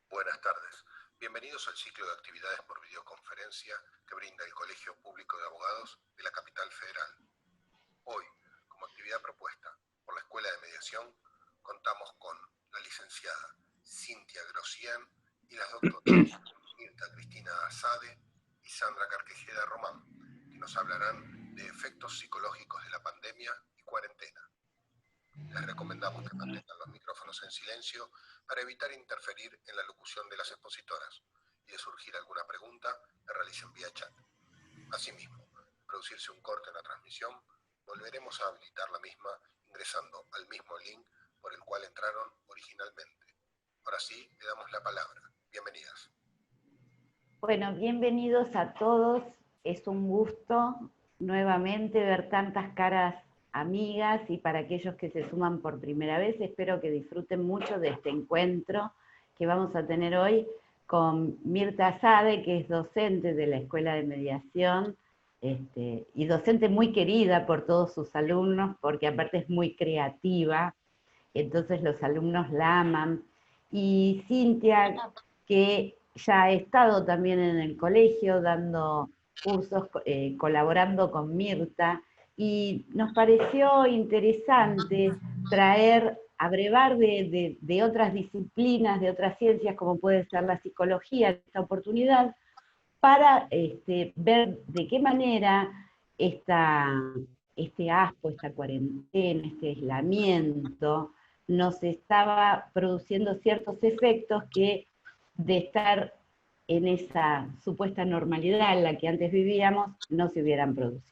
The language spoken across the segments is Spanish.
Buenas tardes. Bienvenidos al ciclo de actividades por videoconferencia que brinda el Colegio Público de Abogados de la Capital Federal. Hoy, como actividad propuesta por la Escuela de Mediación, contamos con la licenciada Cintia Grosjean y las doctoras Mirta Cristina Asade y Sandra Carquejeda Román, que nos hablarán de efectos psicológicos de la pandemia y cuarentena. Les recomendamos que mantengan los micrófonos en silencio para evitar interferir en la locución de las expositoras y de surgir alguna pregunta, la realicen vía chat. Asimismo, de producirse un corte en la transmisión, volveremos a habilitar la misma ingresando al mismo link por el cual entraron originalmente. Ahora sí, le damos la palabra. Bienvenidas. Bueno, bienvenidos a todos. Es un gusto nuevamente ver tantas caras amigas y para aquellos que se suman por primera vez, espero que disfruten mucho de este encuentro que vamos a tener hoy con Mirta Asade, que es docente de la Escuela de Mediación y docente muy querida por todos sus alumnos, porque aparte es muy creativa, entonces los alumnos la aman. Y Cintia, que ya ha estado también en el colegio dando cursos, colaborando con Mirta, y nos pareció interesante traer, abrevar de otras disciplinas, de otras ciencias, como puede ser la psicología, esta oportunidad, para ver de qué manera este aspo, esta cuarentena, este aislamiento, nos estaba produciendo ciertos efectos que de estar en esa supuesta normalidad en la que antes vivíamos, no se hubieran producido.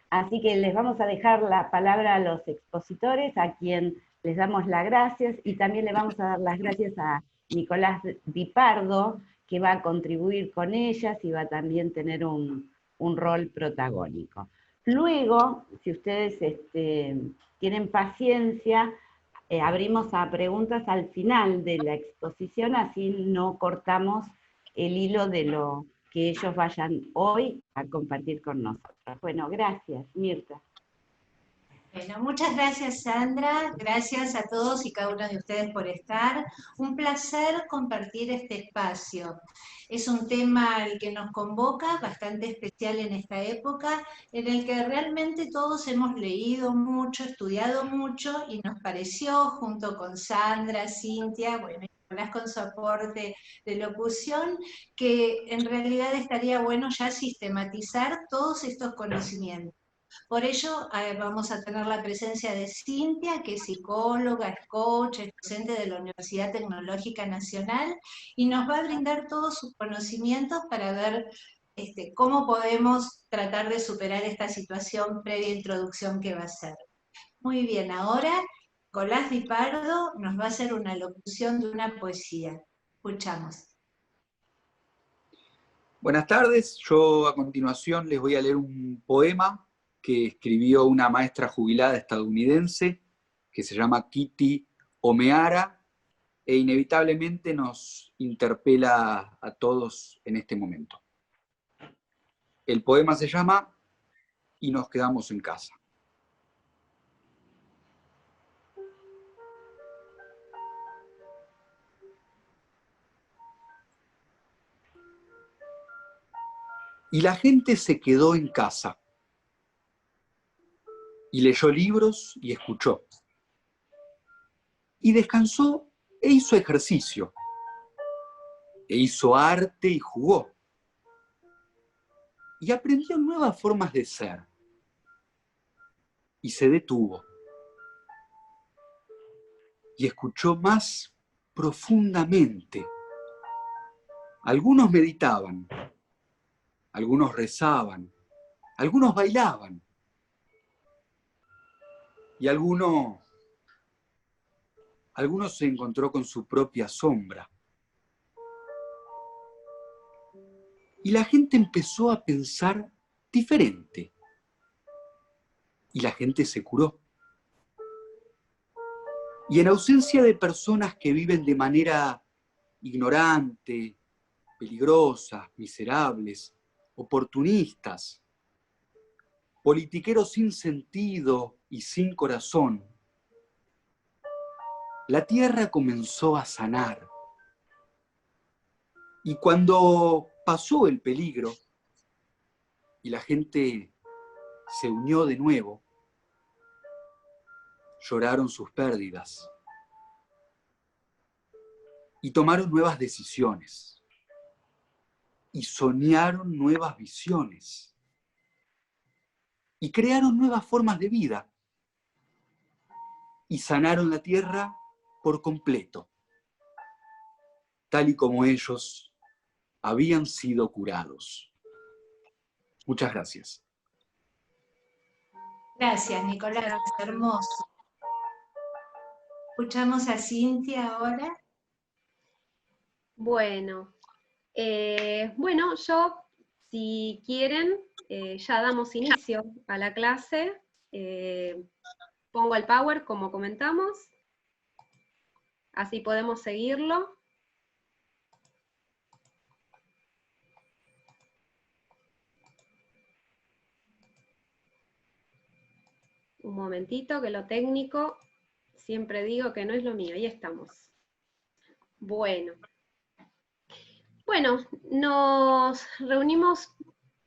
Así que les vamos a dejar la palabra a los expositores, a quien les damos las gracias, y también le vamos a dar las gracias a Nicolás Di Pardo, que va a contribuir con ellas y va a también tener un rol protagónico. Luego, si ustedes tienen paciencia, abrimos a preguntas al final de la exposición, así no cortamos el hilo de lo que ellos vayan hoy a compartir con nosotros. Bueno, gracias, Mirta. Bueno, muchas gracias, Sandra. Gracias a todos y cada uno de ustedes por estar. Un placer compartir este espacio. Es un tema al que nos convoca, bastante especial en esta época, en el que realmente todos hemos leído mucho, estudiado mucho, y nos pareció, junto con Sandra, Cintia, bueno, con su aporte de locución, que en realidad estaría bueno ya sistematizar todos estos conocimientos. Por ello vamos a tener la presencia de Cintia, que es psicóloga, es coach, es docente de la Universidad Tecnológica Nacional, y nos va a brindar todos sus conocimientos para ver cómo podemos tratar de superar esta situación previa introducción que va a ser. Muy bien, ahora Nicolás Di Pardo nos va a hacer una locución de una poesía. Escuchamos. Buenas tardes, yo a continuación les voy a leer un poema que escribió una maestra jubilada estadounidense que se llama Kitty Omeara e inevitablemente nos interpela a todos en este momento. El poema se llama Y nos quedamos en casa. Y la gente se quedó en casa. Y leyó libros y escuchó. Y descansó e hizo ejercicio. E hizo arte y jugó. Y aprendió nuevas formas de ser. Y se detuvo. Y escuchó más profundamente. Algunos meditaban. Algunos rezaban. Algunos bailaban. Y alguno se encontró con su propia sombra. Y la gente empezó a pensar diferente. Y la gente se curó. Y en ausencia de personas que viven de manera ignorante, peligrosas, miserables, oportunistas, politiqueros sin sentido y sin corazón, la tierra comenzó a sanar. Y cuando pasó el peligro y la gente se unió de nuevo, lloraron sus pérdidas y tomaron nuevas decisiones y soñaron nuevas visiones y crearon nuevas formas de vida y sanaron la tierra por completo, tal y como ellos habían sido curados. Muchas gracias. Gracias, Nicolás, hermoso. Escuchamos a Cintia ahora. Bueno, yo, si quieren, ya damos inicio a la clase. Pongo el power como comentamos, así podemos seguirlo. Un momentito, que lo técnico, siempre digo que no es lo mío, ahí estamos. Bueno, nos reunimos,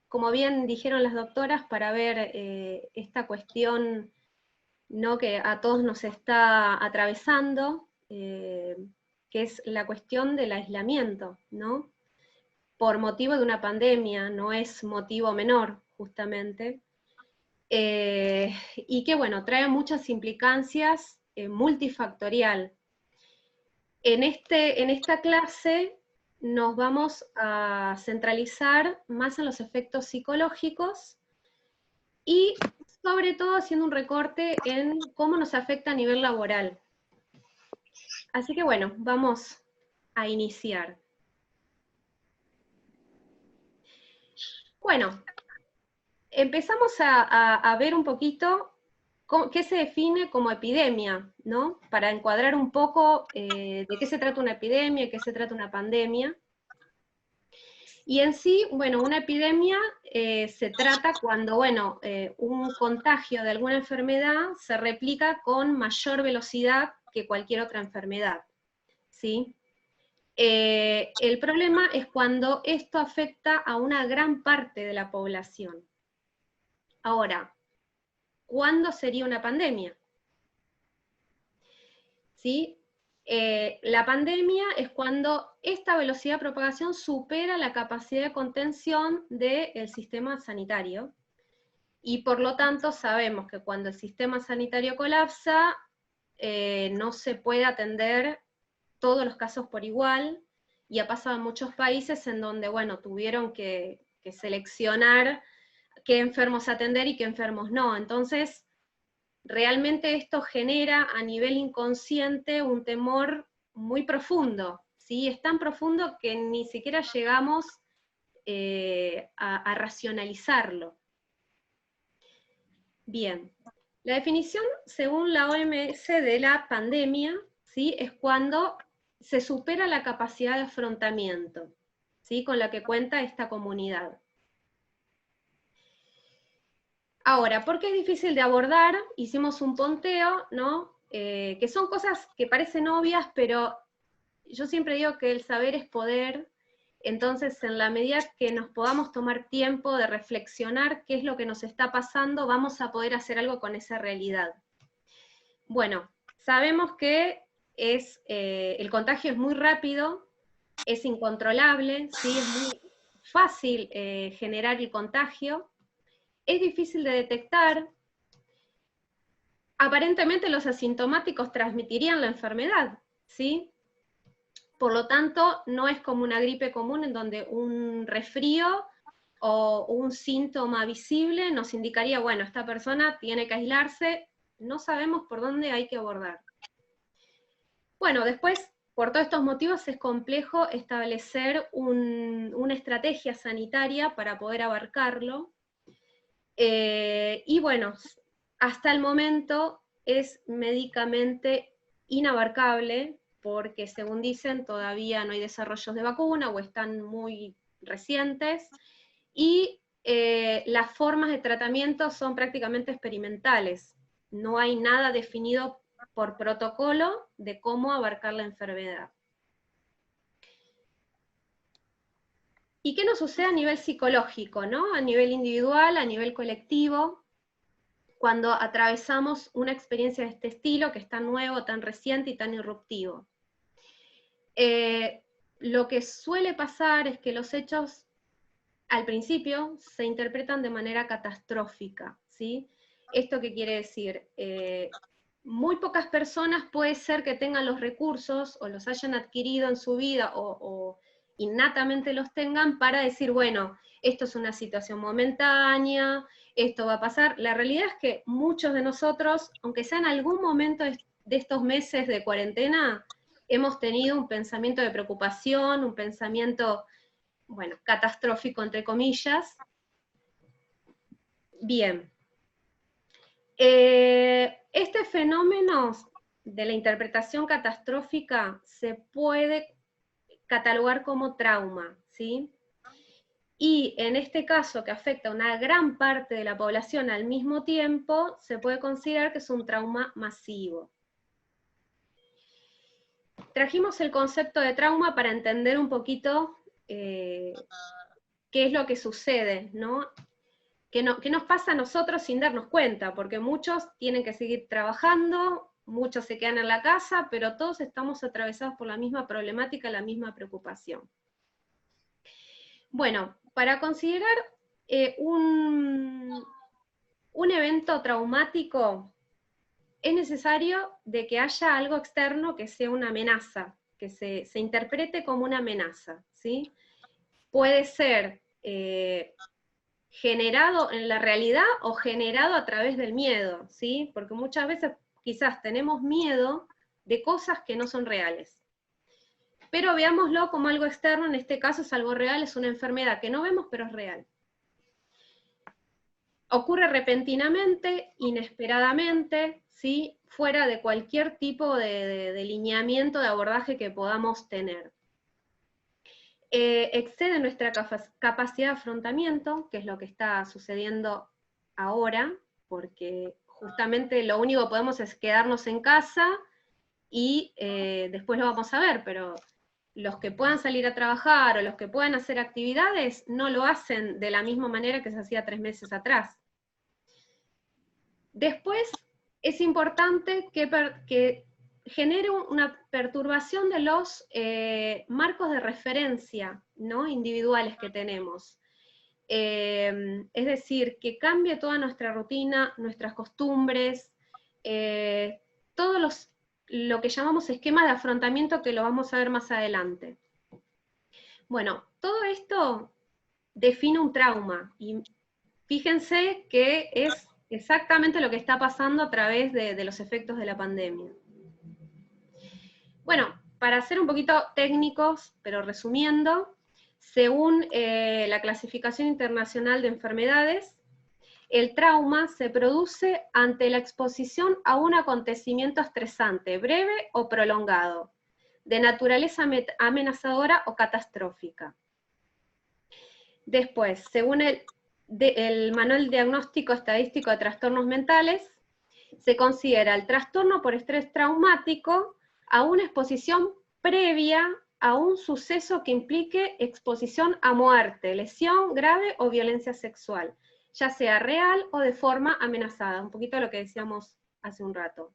como bien dijeron las doctoras, para ver esta cuestión, ¿no?, que a todos nos está atravesando, que es la cuestión del aislamiento, ¿no? Por motivo de una pandemia, no es motivo menor, justamente. Y que, bueno, trae muchas implicancias multifactorial. En esta clase nos vamos a centralizar más en los efectos psicológicos y sobre todo haciendo un recorte en cómo nos afecta a nivel laboral. Así que bueno, vamos a iniciar. Bueno, empezamos a ver un poquito qué se define como epidemia, ¿no? Para encuadrar un poco de qué se trata una epidemia, de qué se trata una pandemia. Y en sí, bueno, una epidemia se trata cuando, un contagio de alguna enfermedad se replica con mayor velocidad que cualquier otra enfermedad, ¿sí? El problema es cuando esto afecta a una gran parte de la población. Ahora, ¿cuándo sería una pandemia? ¿Sí? La pandemia es cuando esta velocidad de propagación supera la capacidad de contención del sistema sanitario, y por lo tanto sabemos que cuando el sistema sanitario colapsa, no se puede atender todos los casos por igual, y ha pasado en muchos países en donde, tuvieron que seleccionar qué enfermos atender y qué enfermos no. Entonces, realmente esto genera a nivel inconsciente un temor muy profundo, ¿sí? Es tan profundo que ni siquiera llegamos a racionalizarlo. Bien, la definición según la OMS de la pandemia, ¿sí?, es cuando se supera la capacidad de afrontamiento, ¿sí?, con la que cuenta esta comunidad. Ahora, ¿por qué es difícil de abordar? Hicimos un punteo, ¿no? Que son cosas que parecen obvias, pero yo siempre digo que el saber es poder. Entonces, en la medida que nos podamos tomar tiempo de reflexionar qué es lo que nos está pasando, vamos a poder hacer algo con esa realidad. Bueno, sabemos que el contagio es muy rápido, es incontrolable, ¿sí? Es muy fácil generar el contagio, es difícil de detectar. Aparentemente los asintomáticos transmitirían la enfermedad, ¿sí? Por lo tanto, no es como una gripe común en donde un resfrío o un síntoma visible nos indicaría, bueno, esta persona tiene que aislarse, no sabemos por dónde hay que abordar. Bueno, después, por todos estos motivos, es complejo establecer una estrategia sanitaria para poder abarcarlo. Y bueno, hasta el momento es médicamente inabarcable, porque según dicen todavía no hay desarrollos de vacuna o están muy recientes, y las formas de tratamiento son prácticamente experimentales. No hay nada definido por protocolo de cómo abarcar la enfermedad. ¿Y qué nos sucede a nivel psicológico, ¿no? A nivel individual, a nivel colectivo, cuando atravesamos una experiencia de este estilo, que es tan nuevo, tan reciente y tan irruptivo? Lo que suele pasar es que los hechos, al principio, se interpretan de manera catastrófica, ¿sí? ¿Esto qué quiere decir? Muy pocas personas puede ser que tengan los recursos, o los hayan adquirido en su vida, o innatamente los tengan, para decir, bueno, esto es una situación momentánea, esto va a pasar. La realidad es que muchos de nosotros, aunque sea en algún momento de estos meses de cuarentena, hemos tenido un pensamiento de preocupación, un pensamiento, bueno, catastrófico, entre comillas. Bien. Este fenómeno de la interpretación catastrófica se puede catalogar como trauma, ¿sí? Y en este caso, que afecta a una gran parte de la población al mismo tiempo, se puede considerar que es un trauma masivo. Trajimos el concepto de trauma para entender un poquito qué es lo que sucede, ¿no? ¿Qué nos pasa a nosotros sin darnos cuenta? Porque muchos tienen que seguir trabajando, muchos se quedan en la casa, pero todos estamos atravesados por la misma problemática, la misma preocupación. Bueno, para considerar un evento traumático, es necesario de que haya algo externo que sea una amenaza, que se interprete como una amenaza, ¿sí? Puede ser generado en la realidad o generado a través del miedo, ¿sí? Porque muchas veces quizás tenemos miedo de cosas que no son reales. Pero veámoslo como algo externo, en este caso es algo real, es una enfermedad que no vemos pero es real. Ocurre repentinamente, inesperadamente, ¿sí? Fuera de cualquier tipo de lineamiento de abordaje que podamos tener. Excede nuestra capacidad de afrontamiento, que es lo que está sucediendo ahora, porque justamente lo único que podemos es quedarnos en casa y después lo vamos a ver, pero los que puedan salir a trabajar o los que puedan hacer actividades no lo hacen de la misma manera que se hacía 3 meses atrás. Después es importante que genere una perturbación de los marcos de referencia, ¿no? Individuales que tenemos. Es decir, que cambie toda nuestra rutina, nuestras costumbres, todo lo que llamamos esquema de afrontamiento, que lo vamos a ver más adelante. Bueno, todo esto define un trauma, y fíjense que es exactamente lo que está pasando a través de los efectos de la pandemia. Bueno, para ser un poquito técnicos, pero resumiendo, según la Clasificación Internacional de Enfermedades, el trauma se produce ante la exposición a un acontecimiento estresante, breve o prolongado, de naturaleza amenazadora o catastrófica. Después, según el Manual Diagnóstico Estadístico de Trastornos Mentales, se considera el trastorno por estrés traumático a una exposición previa a un suceso que implique exposición a muerte, lesión grave o violencia sexual, ya sea real o de forma amenazada, un poquito lo que decíamos hace un rato.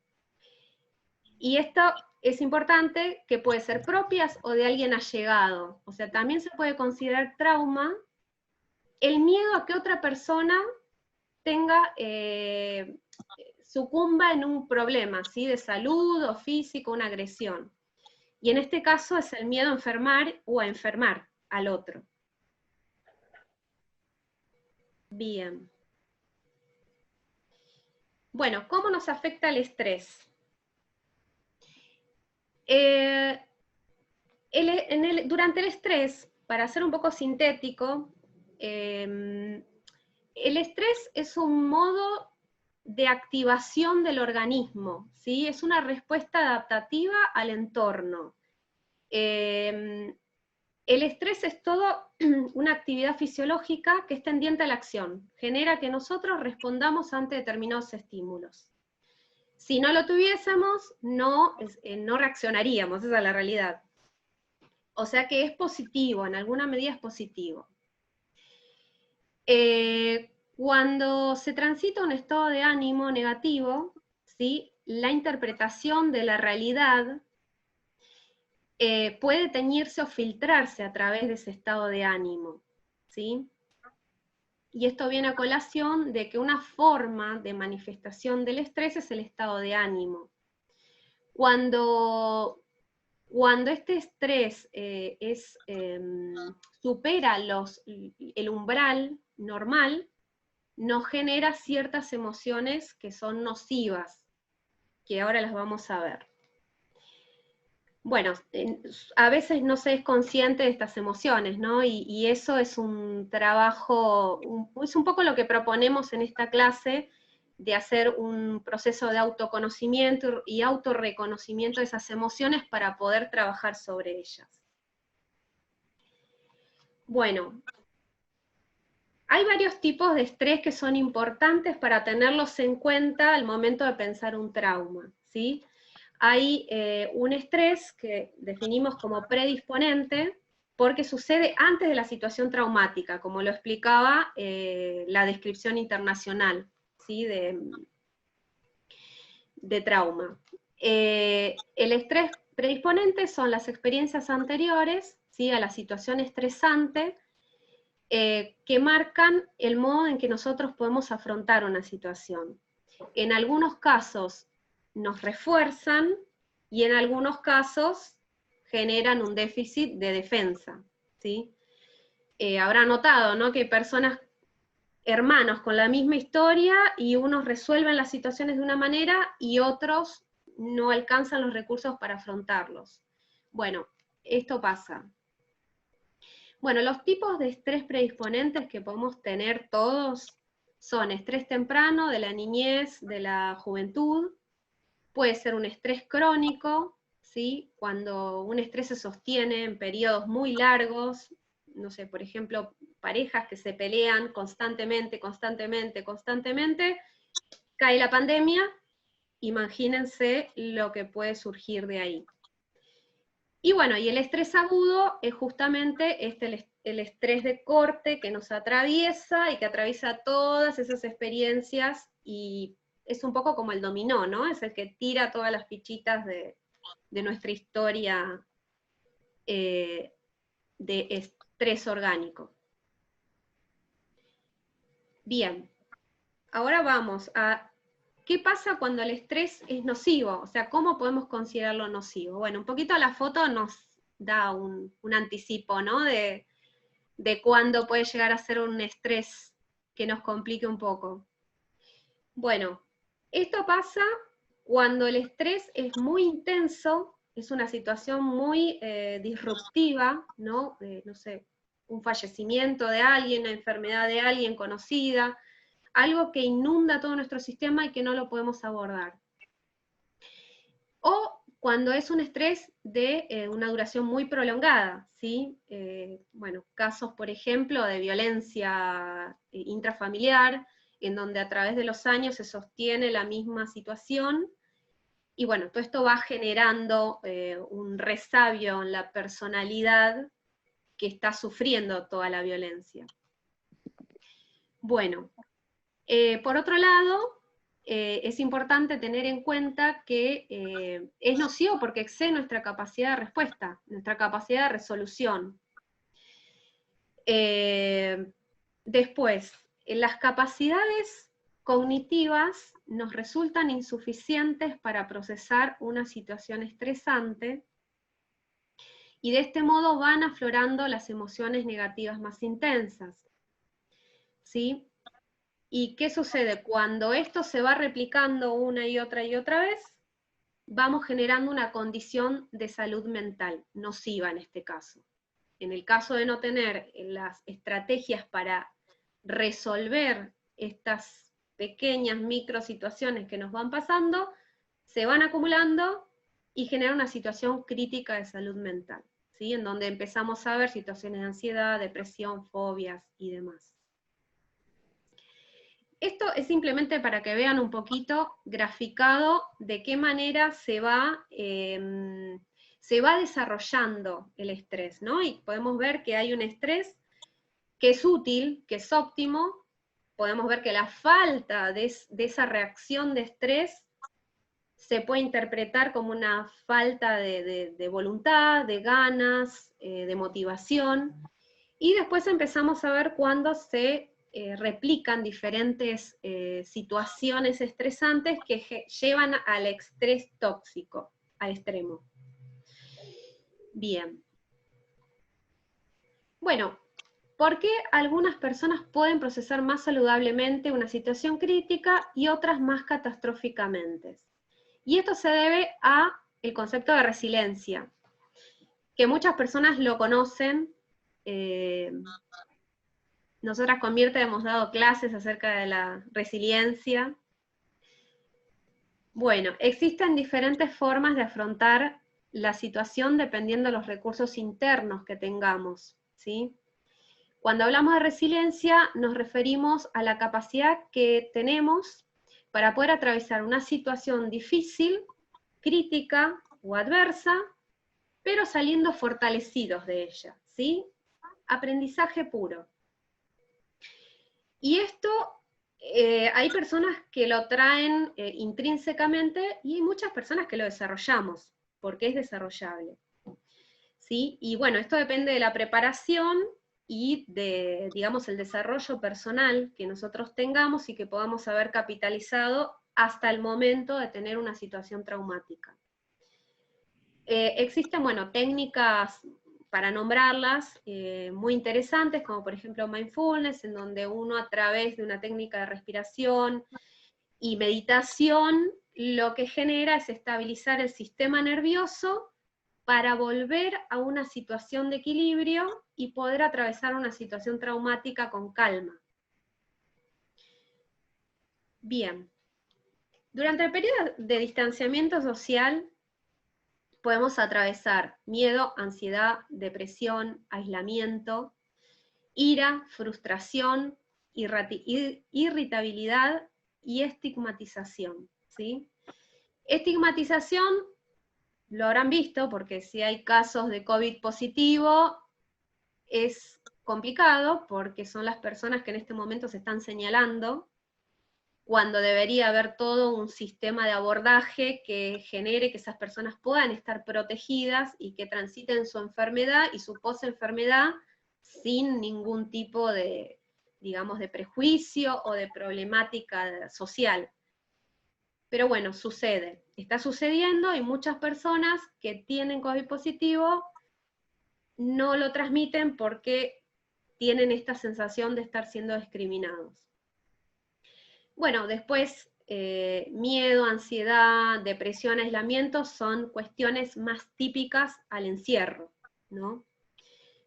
Y esto es importante, que puede ser propias o de alguien allegado, o sea, también se puede considerar trauma el miedo a que otra persona tenga, sucumba en un problema, ¿sí? De salud o físico, una agresión. Y en este caso es el miedo a enfermar o a enfermar al otro. Bien. Bueno, ¿cómo nos afecta el estrés? Durante el estrés, para ser un poco sintético, el estrés es un modo de activación del organismo, ¿sí? Es una respuesta adaptativa al entorno. El estrés es todo una actividad fisiológica que es tendiente a la acción, genera que nosotros respondamos ante determinados estímulos. Si no lo tuviésemos, no reaccionaríamos, esa es la realidad. O sea que es positivo, en alguna medida es positivo. Cuando se transita un estado de ánimo negativo, ¿sí?, la interpretación de la realidad puede teñirse o filtrarse a través de ese estado de ánimo, ¿sí? Y esto viene a colación de que una forma de manifestación del estrés es el estado de ánimo. Cuando este estrés supera el umbral normal, nos genera ciertas emociones que son nocivas, que ahora las vamos a ver. Bueno, a veces no se es consciente de estas emociones, ¿no? Y eso es un trabajo, es un poco lo que proponemos en esta clase, de hacer un proceso de autoconocimiento y autorreconocimiento de esas emociones para poder trabajar sobre ellas. Bueno, hay varios tipos de estrés que son importantes para tenerlos en cuenta al momento de pensar un trauma, ¿sí? Hay un estrés que definimos como predisponente porque sucede antes de la situación traumática, como lo explicaba la descripción internacional, ¿sí?, de trauma. El estrés predisponente son las experiencias anteriores, ¿sí?, a la situación estresante, que marcan el modo en que nosotros podemos afrontar una situación. En algunos casos nos refuerzan y en algunos casos generan un déficit de defensa, ¿sí? Habrá notado, ¿no?, que hay personas, hermanos con la misma historia, y unos resuelven las situaciones de una manera y otros no alcanzan los recursos para afrontarlos. Bueno, esto pasa. Bueno, los tipos de estrés predisponentes que podemos tener todos son estrés temprano, de la niñez, de la juventud. Puede ser un estrés crónico, ¿sí?, cuando un estrés se sostiene en periodos muy largos, no sé, por ejemplo, parejas que se pelean constantemente, cae la pandemia, imagínense lo que puede surgir de ahí. Y bueno, y el estrés agudo es justamente el estrés de corte que nos atraviesa y que atraviesa todas esas experiencias, y es un poco como el dominó, ¿no? Es el que tira todas las fichitas de nuestra historia de estrés orgánico. Bien, ahora vamos a ¿qué pasa cuando el estrés es nocivo? O sea, ¿cómo podemos considerarlo nocivo? Bueno, un poquito la foto nos da un anticipo, ¿no?, de cuándo puede llegar a ser un estrés que nos complique un poco. Bueno, esto pasa cuando el estrés es muy intenso, es una situación muy disruptiva, ¿no? No sé, un fallecimiento de alguien, una enfermedad de alguien conocida, algo que inunda todo nuestro sistema y que no lo podemos abordar. O cuando es un estrés de una duración muy prolongada, ¿sí? Bueno, casos, por ejemplo, de violencia intrafamiliar, en donde a través de los años se sostiene la misma situación, y bueno, todo esto va generando un resabio en la personalidad que está sufriendo toda la violencia. Bueno, por otro lado, es importante tener en cuenta que es nocivo porque excede nuestra capacidad de respuesta, nuestra capacidad de resolución. Después, las capacidades cognitivas nos resultan insuficientes para procesar una situación estresante, y de este modo van aflorando las emociones negativas más intensas, ¿sí? ¿Y qué sucede? Cuando esto se va replicando una y otra vez, vamos generando una condición de salud mental, nociva en este caso. En el caso de no tener las estrategias para resolver estas pequeñas microsituaciones que nos van pasando, se van acumulando y generan una situación crítica de salud mental, ¿sí?, en donde empezamos a ver situaciones de ansiedad, depresión, fobias y demás. Esto es simplemente para que vean un poquito graficado de qué manera se va se va desarrollando el estrés, ¿no? Y podemos ver que hay un estrés que es útil, que es óptimo. Podemos ver que la falta de esa reacción de estrés se puede interpretar como una falta de voluntad, de ganas, de motivación, y después empezamos a ver cuándo se replican diferentes situaciones estresantes que llevan al estrés tóxico, al extremo. Bien. Bueno, ¿por qué algunas personas pueden procesar más saludablemente una situación crítica y otras más catastróficamente? Y esto se debe a el concepto de resiliencia, que muchas personas lo conocen. Nosotras con Mirta hemos dado clases acerca de la resiliencia. Bueno, existen diferentes formas de afrontar la situación dependiendo de los recursos internos que tengamos, ¿sí? Cuando hablamos de resiliencia nos referimos a la capacidad que tenemos para poder atravesar una situación difícil, crítica o adversa, pero saliendo fortalecidos de ella, ¿sí? Aprendizaje puro. Y esto, hay personas que lo traen intrínsecamente y hay muchas personas que lo desarrollamos, porque es desarrollable, ¿sí? Y bueno, esto depende de la preparación y de, digamos, el desarrollo personal que nosotros tengamos y que podamos haber capitalizado hasta el momento de tener una situación traumática. Existen, bueno, técnicas, para nombrarlas, muy interesantes, como por ejemplo mindfulness, en donde uno a través de una técnica de respiración y meditación, lo que genera es estabilizar el sistema nervioso para volver a una situación de equilibrio y poder atravesar una situación traumática con calma. Bien. Durante el periodo de distanciamiento social, podemos atravesar miedo, ansiedad, depresión, aislamiento, ira, frustración, irritabilidad y estigmatización, ¿sí? Estigmatización, lo habrán visto, porque si hay casos de COVID positivo, es complicado, porque son las personas que en este momento se están señalando, cuando debería haber todo un sistema de abordaje que genere que esas personas puedan estar protegidas y que transiten su enfermedad y su posenfermedad sin ningún tipo de, digamos, de prejuicio o de problemática social. Pero bueno, sucede, está sucediendo y muchas personas que tienen COVID positivo no lo transmiten porque tienen esta sensación de estar siendo discriminados. Bueno, después, miedo, ansiedad, depresión, aislamiento son cuestiones más típicas al encierro, ¿no?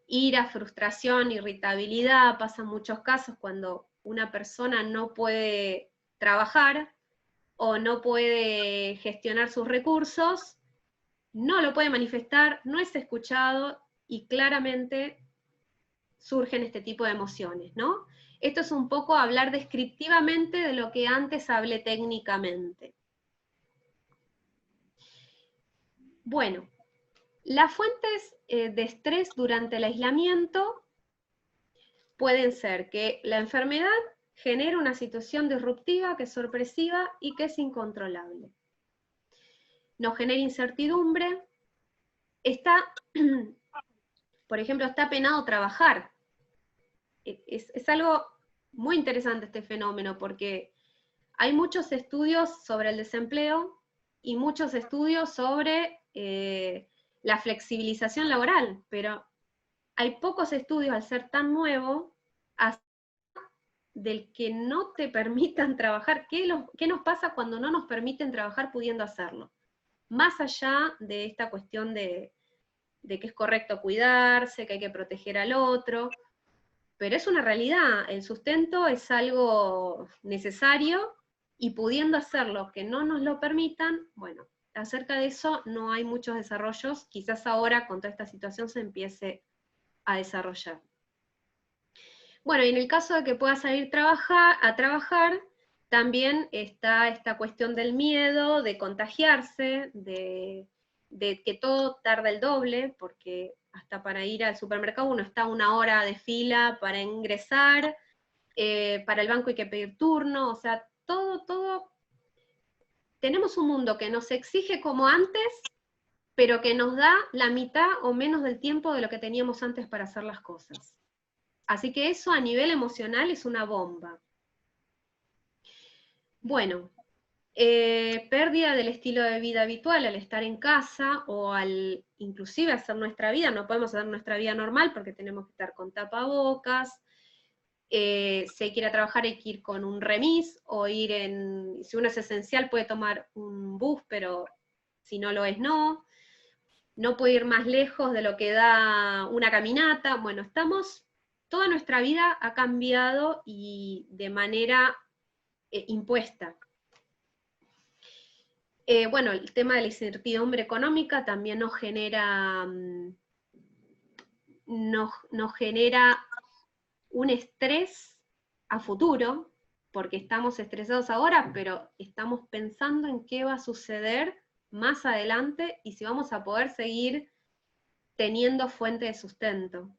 Ira, frustración, irritabilidad, pasan muchos casos cuando una persona no puede trabajar o no puede gestionar sus recursos, no lo puede manifestar, no es escuchado y claramente surgen este tipo de emociones, ¿no? Esto es un poco hablar descriptivamente de lo que antes hablé técnicamente. Bueno, las fuentes de estrés durante el aislamiento pueden ser que la enfermedad genere una situación disruptiva, que es sorpresiva y que es incontrolable. Nos genera incertidumbre, por ejemplo, está penado trabajar. Es algo muy interesante este fenómeno, porque hay muchos estudios sobre el desempleo y muchos estudios sobre la flexibilización laboral, pero hay pocos estudios, al ser tan nuevo, del que no te permitan trabajar. ¿Qué nos pasa cuando no nos permiten trabajar pudiendo hacerlo? Más allá de esta cuestión de que es correcto cuidarse, que hay que proteger al otro, pero es una realidad, el sustento es algo necesario, y pudiendo hacerlo, que no nos lo permitan, bueno, acerca de eso no hay muchos desarrollos, quizás ahora con toda esta situación se empiece a desarrollar. Bueno, y en el caso de que pueda salir a trabajar, también está esta cuestión del miedo, de contagiarse, de de que todo tarda el doble, porque hasta para ir al supermercado uno está 1 hora de fila para ingresar, para el banco hay que pedir turno, o sea, todo. Tenemos un mundo que nos exige como antes, pero que nos da la mitad o menos del tiempo de lo que teníamos antes para hacer las cosas. Así que eso a nivel emocional es una bomba. Bueno, pérdida del estilo de vida habitual al estar en casa o al inclusive hacer nuestra vida, no podemos hacer nuestra vida normal porque tenemos que estar con tapabocas, si hay que ir a trabajar hay que ir con un remis, o si uno es esencial puede tomar un bus, pero si no lo es no puede ir más lejos de lo que da una caminata. Bueno, toda nuestra vida ha cambiado y de manera impuesta. Bueno, el tema de la incertidumbre económica también nos genera un estrés a futuro, porque estamos estresados ahora, pero estamos pensando en qué va a suceder más adelante y si vamos a poder seguir teniendo fuente de sustento.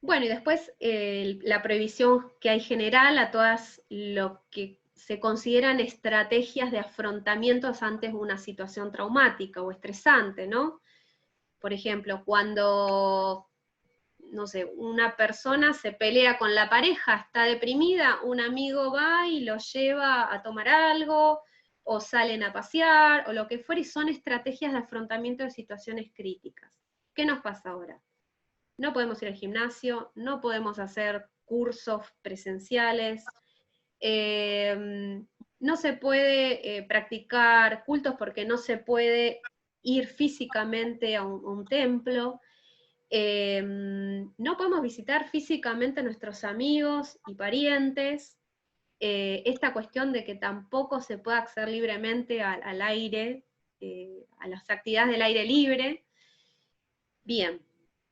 Bueno, y después la prohibición que hay general a todas lo que se consideran estrategias de afrontamientos ante una situación traumática o estresante, ¿no? Por ejemplo, cuando, no sé, una persona se pelea con la pareja, está deprimida, un amigo va y lo lleva a tomar algo, o salen a pasear, o lo que fuera, y son estrategias de afrontamiento de situaciones críticas. ¿Qué nos pasa ahora? No podemos ir al gimnasio, no podemos hacer cursos presenciales, no se puede practicar cultos porque no se puede ir físicamente a un templo, no podemos visitar físicamente a nuestros amigos y parientes, esta cuestión de que tampoco se puede acceder libremente al aire, a las actividades del aire libre. Bien,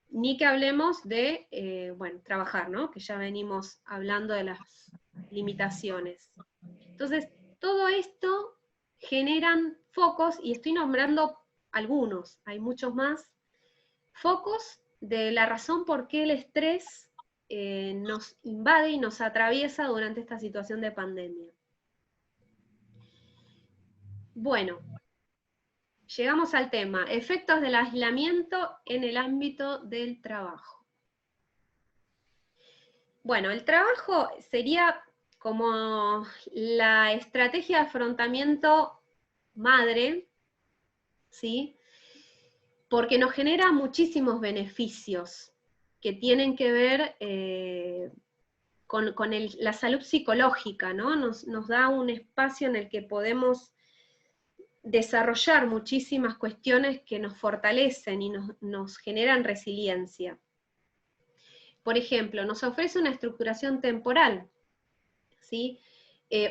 ni que hablemos de, bueno, trabajar, ¿no? Que ya venimos hablando de las limitaciones. Entonces, todo esto generan focos, y estoy nombrando algunos, hay muchos más, focos de la razón por qué el estrés nos invade y nos atraviesa durante esta situación de pandemia. Bueno, llegamos al tema, efectos del aislamiento en el ámbito del trabajo. Bueno, el trabajo sería como la estrategia de afrontamiento madre, ¿sí? Porque nos genera muchísimos beneficios que tienen que ver con la salud psicológica, ¿no? Nos da un espacio en el que podemos desarrollar muchísimas cuestiones que nos fortalecen y nos generan resiliencia. Por ejemplo, nos ofrece una estructuración temporal, ¿sí?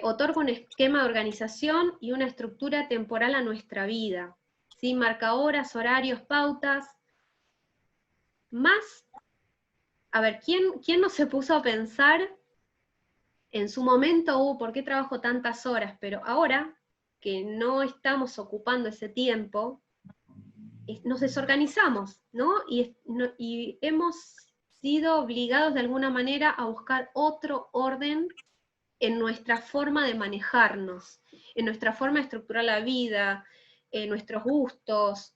Otorga un esquema de organización y una estructura temporal a nuestra vida, ¿sí? Marca horas, horarios, pautas. Más, a ver, ¿quién no se puso a pensar en su momento, ¿por qué trabajo tantas horas? Pero ahora que no estamos ocupando ese tiempo, nos desorganizamos, ¿no? Y hemos sido obligados de alguna manera a buscar otro orden en nuestra forma de manejarnos, en nuestra forma de estructurar la vida, en nuestros gustos,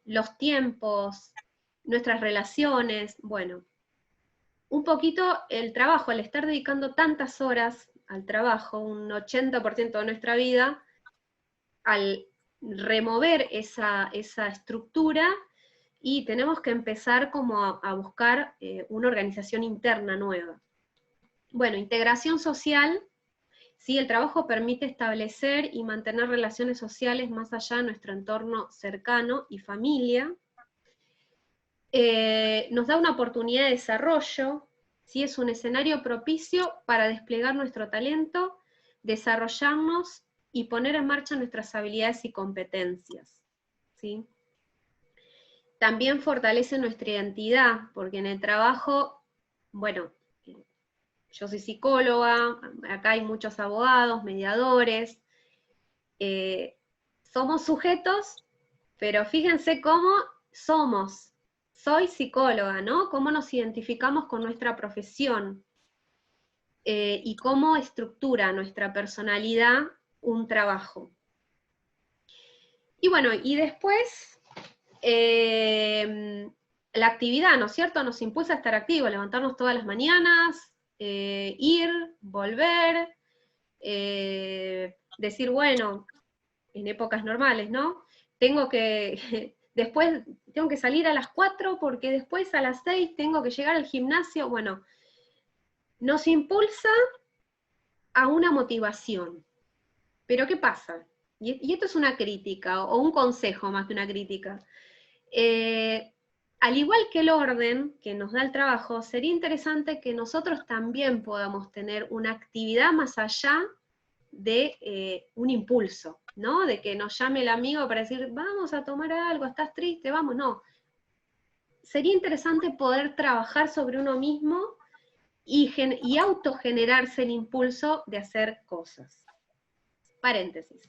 los tiempos, nuestras relaciones. Bueno, un poquito el trabajo, al estar dedicando tantas horas al trabajo, un 80% de nuestra vida, al remover esa estructura, y tenemos que empezar como a buscar una organización interna nueva. Bueno, integración social, ¿sí? El trabajo permite establecer y mantener relaciones sociales más allá de nuestro entorno cercano y familia. Nos da una oportunidad de desarrollo, ¿sí? Es un escenario propicio para desplegar nuestro talento, desarrollarnos y poner en marcha nuestras habilidades y competencias, ¿sí? También fortalece nuestra identidad, porque en el trabajo, bueno, yo soy psicóloga, acá hay muchos abogados, mediadores, somos sujetos, pero fíjense cómo somos. Soy psicóloga, ¿no? Cómo nos identificamos con nuestra profesión y cómo estructura nuestra personalidad un trabajo. Y bueno, y después, la actividad, ¿no es cierto? Nos impulsa a estar activos, levantarnos todas las mañanas, ir, volver, decir, bueno, en épocas normales, ¿no? Después tengo que salir a las 4 porque después a las 6 tengo que llegar al gimnasio. Bueno, nos impulsa a una motivación. Pero ¿qué pasa? Y esto es una crítica, o un consejo más que una crítica. Al igual que el orden que nos da el trabajo, sería interesante que nosotros también podamos tener una actividad más allá de un impulso, ¿no? De que nos llame el amigo para decir, vamos a tomar algo, estás triste, vamos, no. Sería interesante poder trabajar sobre uno mismo y autogenerarse el impulso de hacer cosas. Paréntesis.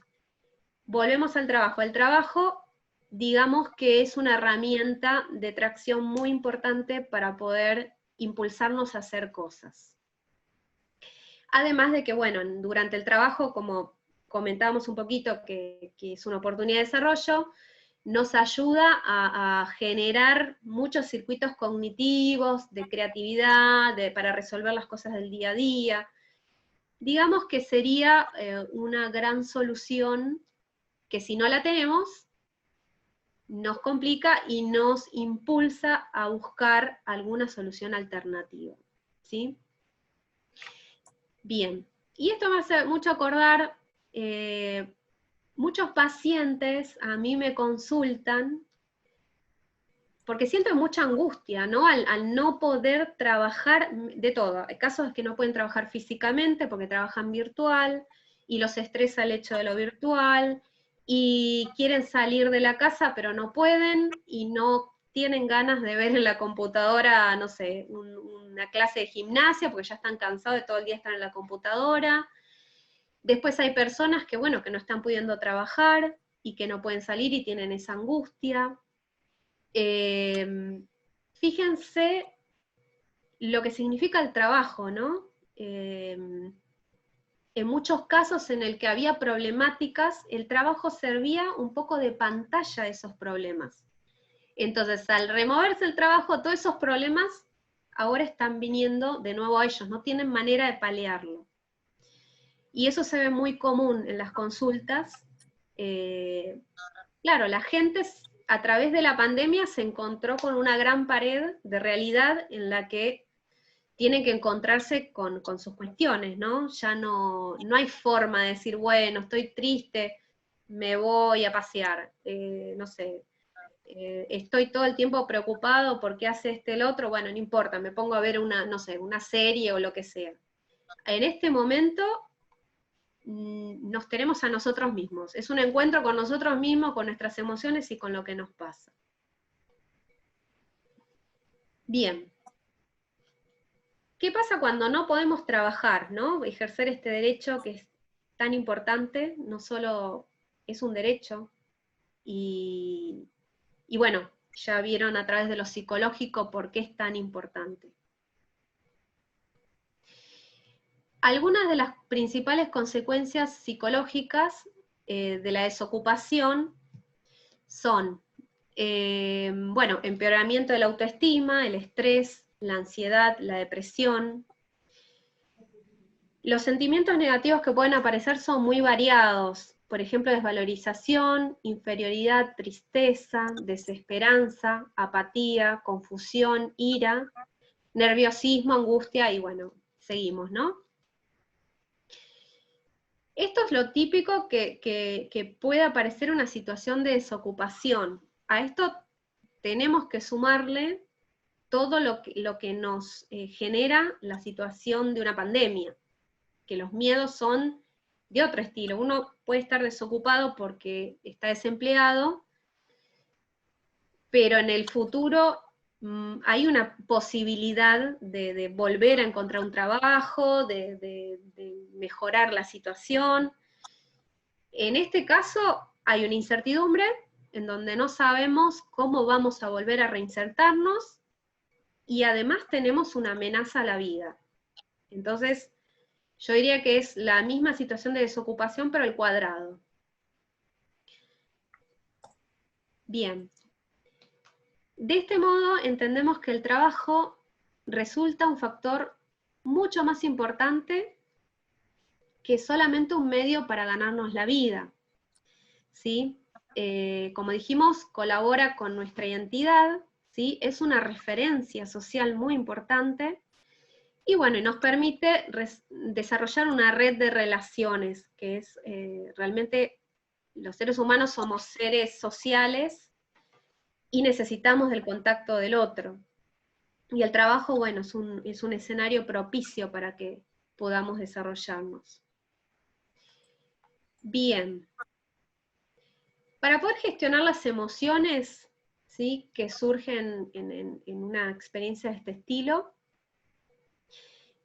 Volvemos al trabajo. El trabajo, digamos que es una herramienta de tracción muy importante para poder impulsarnos a hacer cosas. Además de que, bueno, durante el trabajo, como comentábamos un poquito, que es una oportunidad de desarrollo, nos ayuda a generar muchos circuitos cognitivos, de creatividad, para resolver las cosas del día a día. Digamos que sería una gran solución que si no la tenemos, nos complica y nos impulsa a buscar alguna solución alternativa, ¿sí? Bien, y esto me hace mucho acordar, muchos pacientes a mí me consultan, porque sienten mucha angustia, ¿no? Al no poder trabajar de todo. Hay casos que no pueden trabajar físicamente porque trabajan virtual, y los estresa el hecho de lo virtual, y quieren salir de la casa pero no pueden, y no tienen ganas de ver en la computadora, no sé, una clase de gimnasia, porque ya están cansados de todo el día estar en la computadora. Después hay personas que, bueno, que no están pudiendo trabajar, y que no pueden salir y tienen esa angustia. Fíjense lo que significa el trabajo, ¿no? En muchos casos en el que había problemáticas, el trabajo servía un poco de pantalla a esos problemas. Entonces, al removerse el trabajo, todos esos problemas ahora están viniendo de nuevo a ellos, no tienen manera de paliarlo. Y eso se ve muy común en las consultas. Claro, la gente a través de la pandemia se encontró con una gran pared de realidad en la que tienen que encontrarse con sus cuestiones, ¿no? Ya no hay forma de decir, bueno, estoy triste, me voy a pasear, no sé, estoy todo el tiempo preocupado porque hace el otro, bueno, no importa, me pongo a ver no sé, una serie o lo que sea. En este momento nos tenemos a nosotros mismos, es un encuentro con nosotros mismos, con nuestras emociones y con lo que nos pasa. Bien. ¿Qué pasa cuando no podemos trabajar, ¿no? Ejercer este derecho que es tan importante, no solo es un derecho, y bueno, ya vieron a través de lo psicológico por qué es tan importante. Algunas de las principales consecuencias psicológicas de la desocupación son, bueno, empeoramiento de la autoestima, el estrés, la ansiedad, la depresión. Los sentimientos negativos que pueden aparecer son muy variados, por ejemplo, desvalorización, inferioridad, tristeza, desesperanza, apatía, confusión, ira, nerviosismo, angustia, y bueno, seguimos, ¿no? Esto es lo típico que puede aparecer una situación de desocupación. A esto tenemos que sumarle todo lo que nos genera la situación de una pandemia, que los miedos son de otro estilo. Uno puede estar desocupado porque está desempleado, pero en el futuro hay una posibilidad de volver a encontrar un trabajo, de mejorar la situación. En este caso, hay una incertidumbre en donde no sabemos cómo vamos a volver a reinsertarnos, y además tenemos una amenaza a la vida. Entonces, yo diría que es la misma situación de desocupación, pero al cuadrado. Bien. De este modo entendemos que el trabajo resulta un factor mucho más importante que solamente un medio para ganarnos la vida, ¿sí? Como dijimos, colabora con nuestra identidad, ¿sí? Es una referencia social muy importante, y bueno, y nos permite desarrollar una red de relaciones, que es realmente, los seres humanos somos seres sociales y necesitamos del contacto del otro. Y el trabajo, bueno, es un escenario propicio para que podamos desarrollarnos. Bien. Para poder gestionar las emociones, ¿sí?, que surgen en una experiencia de este estilo,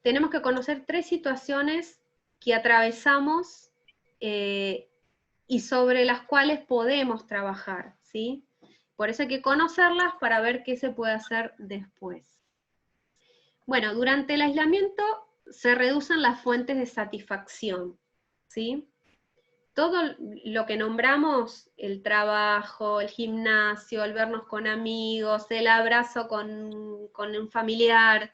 tenemos que conocer 3 situaciones que atravesamos y sobre las cuales podemos trabajar, ¿sí? Por eso hay que conocerlas para ver qué se puede hacer después. Bueno, durante el aislamiento se reducen las fuentes de satisfacción, ¿sí? Todo lo que nombramos, el trabajo, el gimnasio, el vernos con amigos, el abrazo con un familiar,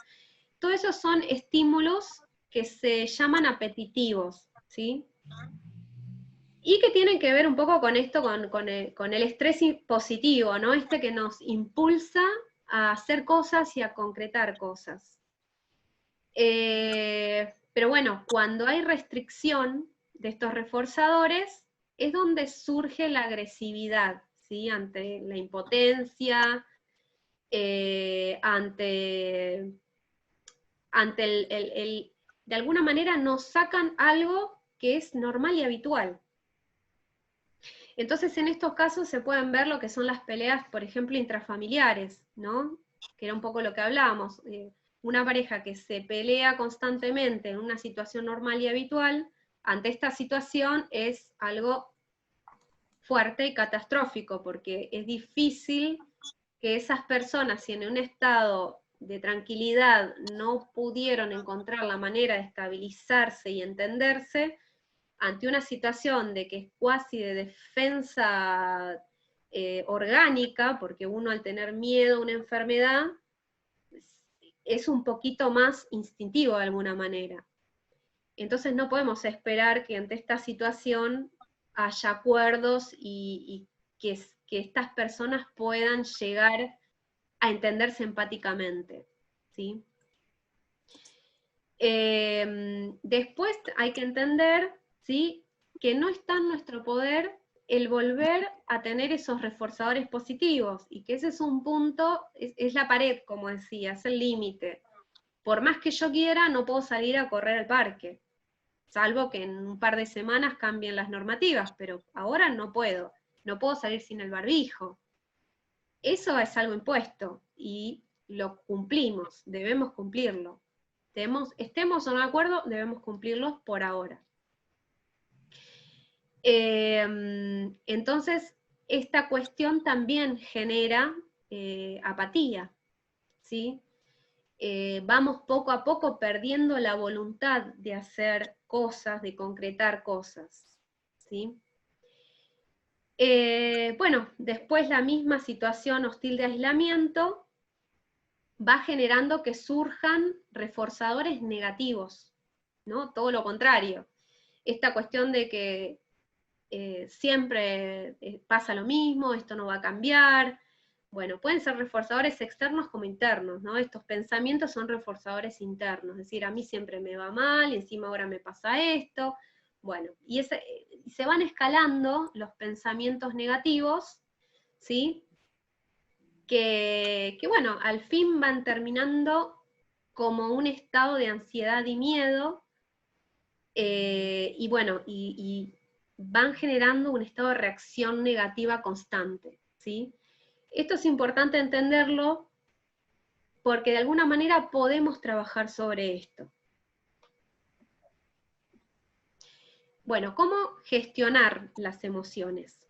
todo eso son estímulos que se llaman apetitivos, ¿sí? Y que tienen que ver un poco con esto, con el estrés positivo, ¿no? Este que nos impulsa a hacer cosas y a concretar cosas. Pero bueno, cuando hay restricción de estos reforzadores, es donde surge la agresividad, ¿sí? Ante la impotencia, ante de alguna manera nos sacan algo que es normal y habitual. Entonces en estos casos se pueden ver lo que son las peleas, por ejemplo, intrafamiliares, ¿no? Que era un poco lo que hablábamos. Una pareja que se pelea constantemente en una situación normal y habitual, ante esta situación es algo fuerte y catastrófico, porque es difícil que esas personas, si en un estado de tranquilidad no pudieron encontrar la manera de estabilizarse y entenderse, ante una situación de que es cuasi de defensa orgánica, porque uno al tener miedo a una enfermedad, es un poquito más instintivo de alguna manera. Entonces no podemos esperar que ante esta situación haya acuerdos y que estas personas puedan llegar a entenderse empáticamente, ¿sí? Después hay que entender, ¿sí?, que no está en nuestro poder el volver a tener esos reforzadores positivos, y que ese es un punto, es la pared, como decía, es el límite. Por más que yo quiera, no puedo salir a correr al parque, salvo que en un par de semanas cambien las normativas, pero ahora no puedo salir sin el barbijo. Eso es algo impuesto, y lo cumplimos, debemos cumplirlo. Estemos o no de acuerdo, debemos cumplirlos por ahora. Entonces, esta cuestión también genera apatía, ¿sí? Vamos poco a poco perdiendo la voluntad de hacer cosas, de concretar cosas, ¿sí? Bueno, después la misma situación hostil de aislamiento va generando que surjan reforzadores negativos, ¿no? Todo lo contrario. Esta cuestión de que siempre pasa lo mismo, esto no va a cambiar. Bueno, pueden ser reforzadores externos como internos, ¿no? Estos pensamientos son reforzadores internos, es decir, a mí siempre me va mal, y encima ahora me pasa esto. Bueno, y se van escalando los pensamientos negativos, ¿sí? Que bueno, al fin van terminando como un estado de ansiedad y miedo, y bueno, y van generando un estado de reacción negativa constante, ¿sí? Esto es importante entenderlo porque de alguna manera podemos trabajar sobre esto. Bueno, ¿cómo gestionar las emociones?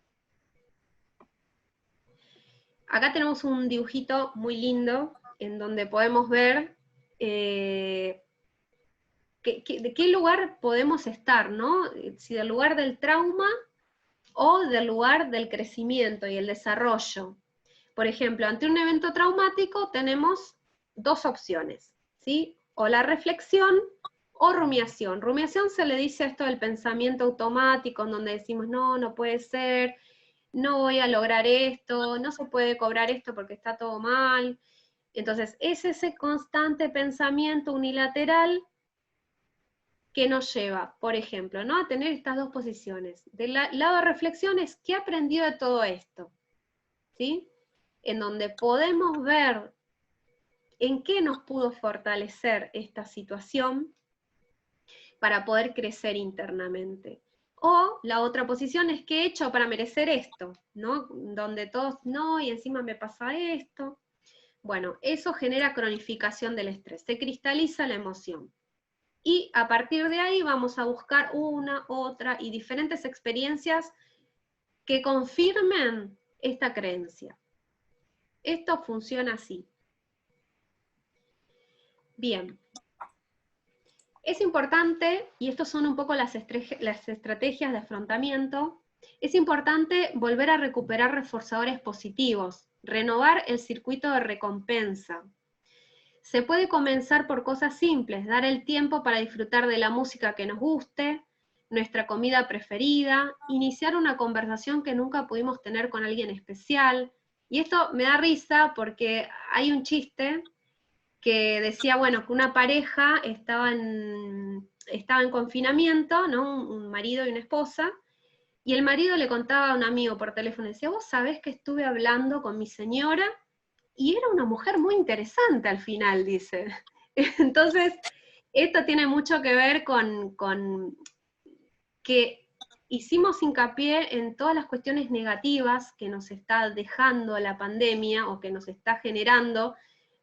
Acá tenemos un dibujito muy lindo en donde podemos ver de qué lugar podemos estar, ¿no? Si del lugar del trauma o del lugar del crecimiento y el desarrollo. Por ejemplo, ante un evento traumático tenemos dos opciones, ¿sí? O la reflexión o rumiación. Rumiación se le dice esto del pensamiento automático, en donde decimos, no, no puede ser, no voy a lograr esto, no se puede cobrar esto porque está todo mal. Entonces, es ese constante pensamiento unilateral que nos lleva, por ejemplo, ¿no? A tener estas dos posiciones. Del lado de reflexión es, ¿qué he aprendido de todo esto? ¿Sí? En donde podemos ver en qué nos pudo fortalecer esta situación para poder crecer internamente. O la otra posición es, ¿qué he hecho para merecer esto? ¿No? Donde todos, no, y encima me pasa esto. Bueno, eso genera cronificación del estrés, se cristaliza la emoción. Y a partir de ahí vamos a buscar una, otra y diferentes experiencias que confirmen esta creencia. Esto funciona así. Bien. Es importante, y estos son un poco las estrategias de afrontamiento, es importante volver a recuperar reforzadores positivos, renovar el circuito de recompensa. Se puede comenzar por cosas simples, dar el tiempo para disfrutar de la música que nos guste, nuestra comida preferida, iniciar una conversación que nunca pudimos tener con alguien especial. Y esto me da risa porque hay un chiste que decía, bueno, que una pareja estaba en confinamiento, ¿no? Un marido y una esposa, y el marido le contaba a un amigo por teléfono, decía, vos sabés que estuve hablando con mi señora, y era una mujer muy interesante al final, dice. Entonces, esto tiene mucho que ver con que hicimos hincapié en todas las cuestiones negativas que nos está dejando la pandemia, o que nos está generando,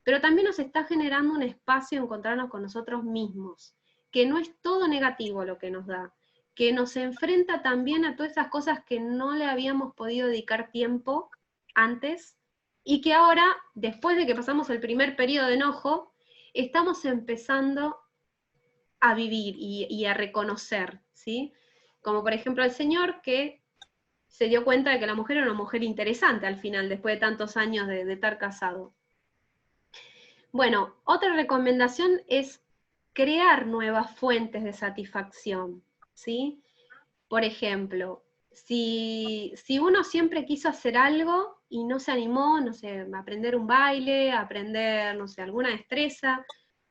pero también nos está generando un espacio de encontrarnos con nosotros mismos, que no es todo negativo lo que nos da, que nos enfrenta también a todas esas cosas que no le habíamos podido dedicar tiempo antes, y que ahora, después de que pasamos el primer periodo de enojo, estamos empezando a vivir y a reconocer, ¿sí? Como por ejemplo el señor que se dio cuenta de que la mujer era una mujer interesante al final, después de tantos años de estar casado. Bueno, otra recomendación es crear nuevas fuentes de satisfacción, ¿sí? Por ejemplo, si uno siempre quiso hacer algo y no se animó, no sé, a aprender un baile, a aprender, no sé, alguna destreza,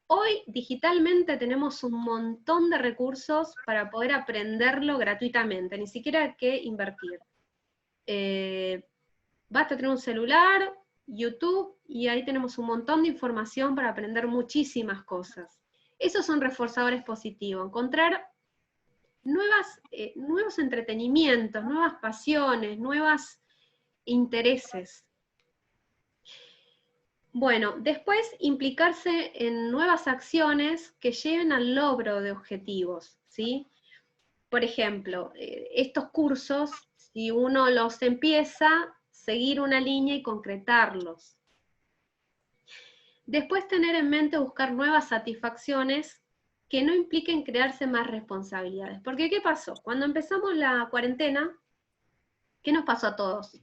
hoy digitalmente tenemos un montón de recursos para poder aprenderlo gratuitamente, ni siquiera hay que invertir. Basta tener un celular, YouTube, y ahí tenemos un montón de información para aprender muchísimas cosas. Esos son reforzadores positivos, encontrar nuevos entretenimientos, nuevas pasiones, nuevos intereses. Bueno, después implicarse en nuevas acciones que lleven al logro de objetivos, ¿sí? Por ejemplo, estos cursos, si uno los empieza, seguir una línea y concretarlos. Después tener en mente buscar nuevas satisfacciones que no impliquen crearse más responsabilidades. Porque ¿qué pasó? Cuando empezamos la cuarentena, ¿qué nos pasó a todos?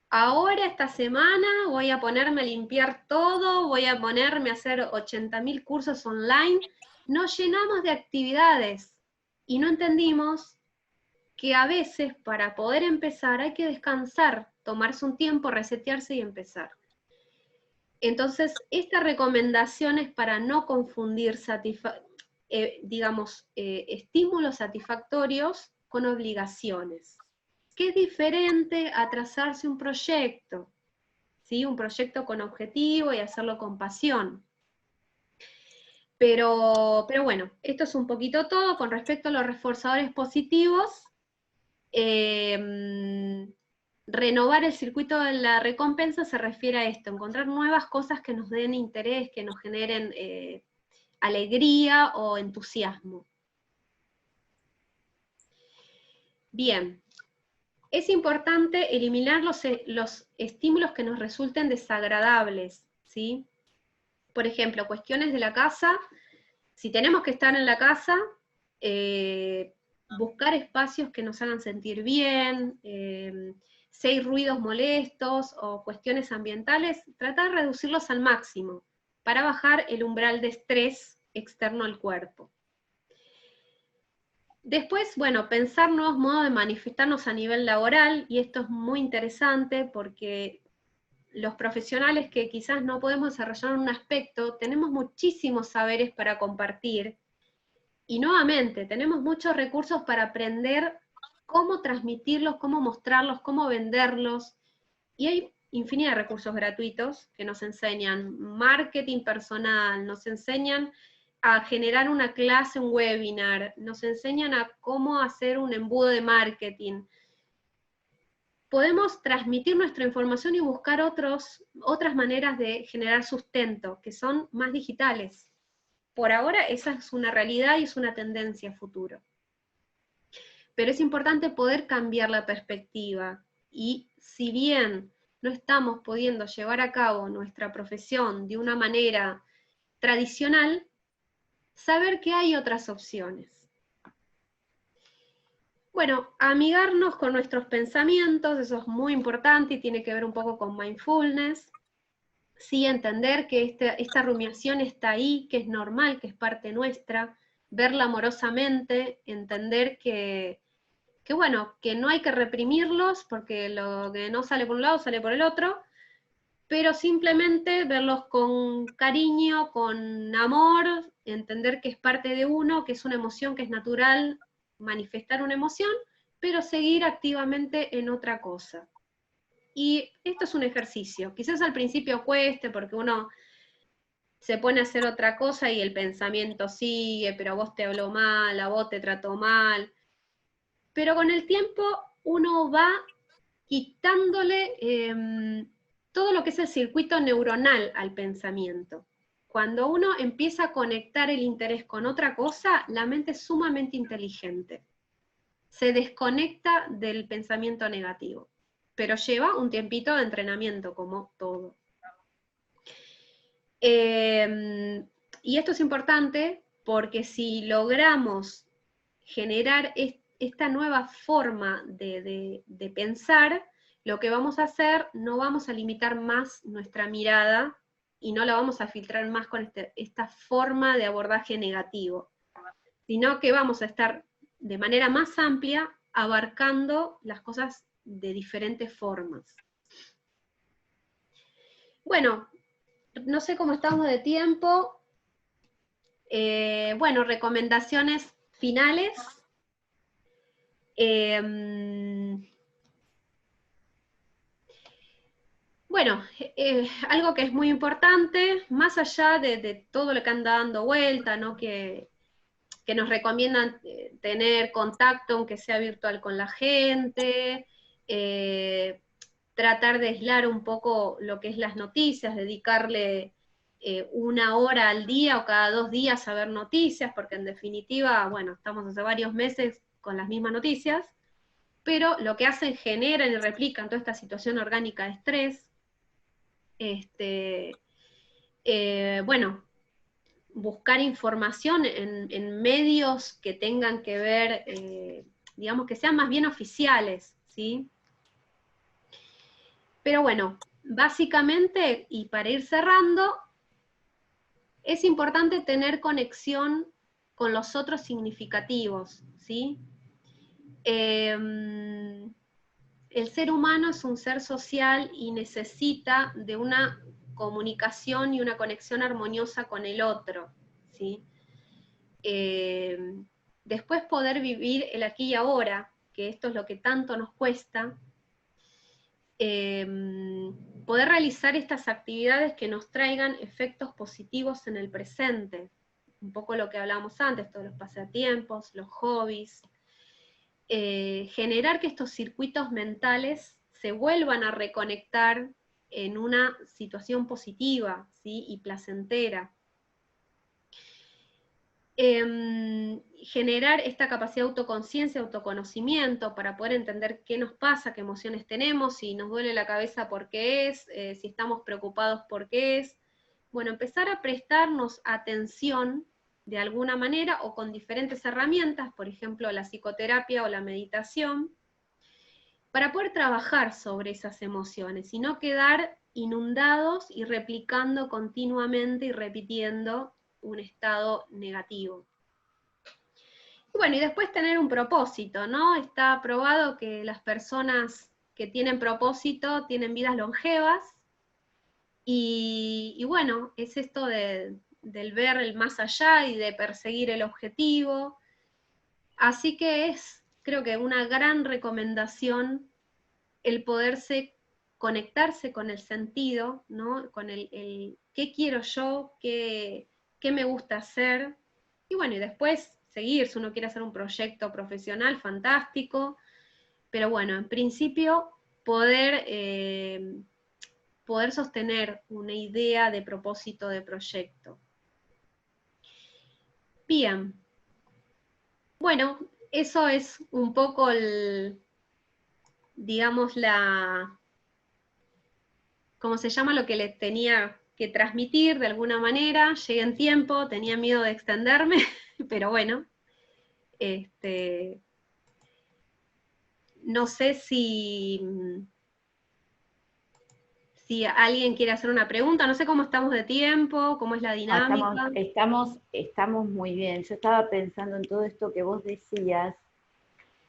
Ahora, esta semana, voy a ponerme a limpiar todo, voy a ponerme a hacer 80.000 cursos online. Nos llenamos de actividades y no entendimos que a veces para poder empezar hay que descansar, tomarse un tiempo, resetearse y empezar. Entonces, esta recomendación es para no confundir estímulos satisfactorios con obligaciones. Que es diferente a trazarse un proyecto, ¿sí? Un proyecto con objetivo y hacerlo con pasión. Pero bueno, esto es un poquito todo. Con respecto a los reforzadores positivos, renovar el circuito de la recompensa se refiere a esto, encontrar nuevas cosas que nos den interés, que nos generen alegría o entusiasmo. Bien. es importante eliminar los estímulos que nos resulten desagradables, ¿sí? Por ejemplo, cuestiones de la casa, si tenemos que estar en la casa, buscar espacios que nos hagan sentir bien, si hay ruidos molestos o cuestiones ambientales, tratar de reducirlos al máximo para bajar el umbral de estrés externo al cuerpo. Después, bueno, pensar nuevos modos de manifestarnos a nivel laboral, y esto es muy interesante porque los profesionales que quizás no podemos desarrollar un aspecto, tenemos muchísimos saberes para compartir, y nuevamente, tenemos muchos recursos para aprender cómo transmitirlos, cómo mostrarlos, cómo venderlos, y hay infinidad de recursos gratuitos que nos enseñan marketing personal, nos enseñan a generar una clase, un webinar, nos enseñan a cómo hacer un embudo de marketing. Podemos transmitir nuestra información y buscar otras maneras de generar sustento, que son más digitales. Por ahora esa es una realidad y es una tendencia a futuro. Pero es importante poder cambiar la perspectiva, y si bien no estamos pudiendo llevar a cabo nuestra profesión de una manera tradicional, saber que hay otras opciones. Bueno, amigarnos con nuestros pensamientos, eso es muy importante y tiene que ver un poco con mindfulness. Sí, entender que esta rumiación está ahí, que es normal, que es parte nuestra, verla amorosamente, entender que bueno, que no hay que reprimirlos, porque lo que no sale por un lado sale por el otro, pero simplemente verlos con cariño, con amor, entender que es parte de uno, que es una emoción, que es natural manifestar una emoción, pero seguir activamente en otra cosa. Y esto es un ejercicio, quizás al principio cueste porque uno se pone a hacer otra cosa y el pensamiento sigue, pero a vos te habló mal, a vos te trató mal, pero con el tiempo uno va quitándole todo lo que es el circuito neuronal al pensamiento. Cuando uno empieza a conectar el interés con otra cosa, la mente es sumamente inteligente. Se desconecta del pensamiento negativo, pero lleva un tiempito de entrenamiento, como todo. Y esto es importante porque si logramos generar esta nueva forma de pensar, lo que vamos a hacer, no vamos a limitar más nuestra mirada y no la vamos a filtrar más con esta forma de abordaje negativo, sino que vamos a estar de manera más amplia abarcando las cosas de diferentes formas. Bueno, no sé cómo estamos de tiempo. Bueno, recomendaciones finales. Bueno, algo que es muy importante, más allá de todo lo que anda dando vuelta, ¿no? que nos recomiendan tener contacto, aunque sea virtual, con la gente, tratar de aislar un poco lo que es las noticias, dedicarle 1 hora al día o cada 2 días a ver noticias, porque en definitiva, bueno, estamos hace varios meses con las mismas noticias, pero lo que hacen, generan y replican toda esta situación orgánica de estrés. Bueno, buscar información en medios que tengan que ver, digamos, que sean más bien oficiales, ¿sí? Pero bueno, básicamente, y para ir cerrando, es importante tener conexión con los otros significativos, ¿sí? El ser humano es un ser social y necesita de una comunicación y una conexión armoniosa con el otro, ¿sí? Después poder vivir el aquí y ahora, que esto es lo que tanto nos cuesta, poder realizar estas actividades que nos traigan efectos positivos en el presente, un poco lo que hablábamos antes, todos los pasatiempos, los hobbies, generar que estos circuitos mentales se vuelvan a reconectar en una situación positiva, ¿sí? Y placentera. generar esta capacidad de autoconciencia, autoconocimiento, para poder entender qué nos pasa, qué emociones tenemos, si nos duele la cabeza por qué es, si estamos preocupados por qué es. Bueno, empezar a prestarnos atención de alguna manera o con diferentes herramientas, por ejemplo, la psicoterapia o la meditación, para poder trabajar sobre esas emociones y no quedar inundados y replicando continuamente y repitiendo un estado negativo. Y bueno, y después tener un propósito, ¿no? Está probado que las personas que tienen propósito tienen vidas longevas, y bueno, es esto del ver el más allá y de perseguir el objetivo. Así que es, creo que una gran recomendación el poderse conectarse con el sentido, ¿no? Con el qué quiero yo, qué me gusta hacer, y bueno, y después seguir, si uno quiere hacer un proyecto profesional, fantástico, pero bueno, en principio poder sostener una idea de propósito de proyecto. Bien, bueno, eso es un poco digamos, ¿cómo se llama? Lo que les tenía que transmitir de alguna manera. Llegué en tiempo, tenía miedo de extenderme, pero bueno, no sé si alguien quiere hacer una pregunta, no sé cómo estamos de tiempo, cómo es la dinámica. Estamos muy bien. Yo estaba pensando en todo esto que vos decías,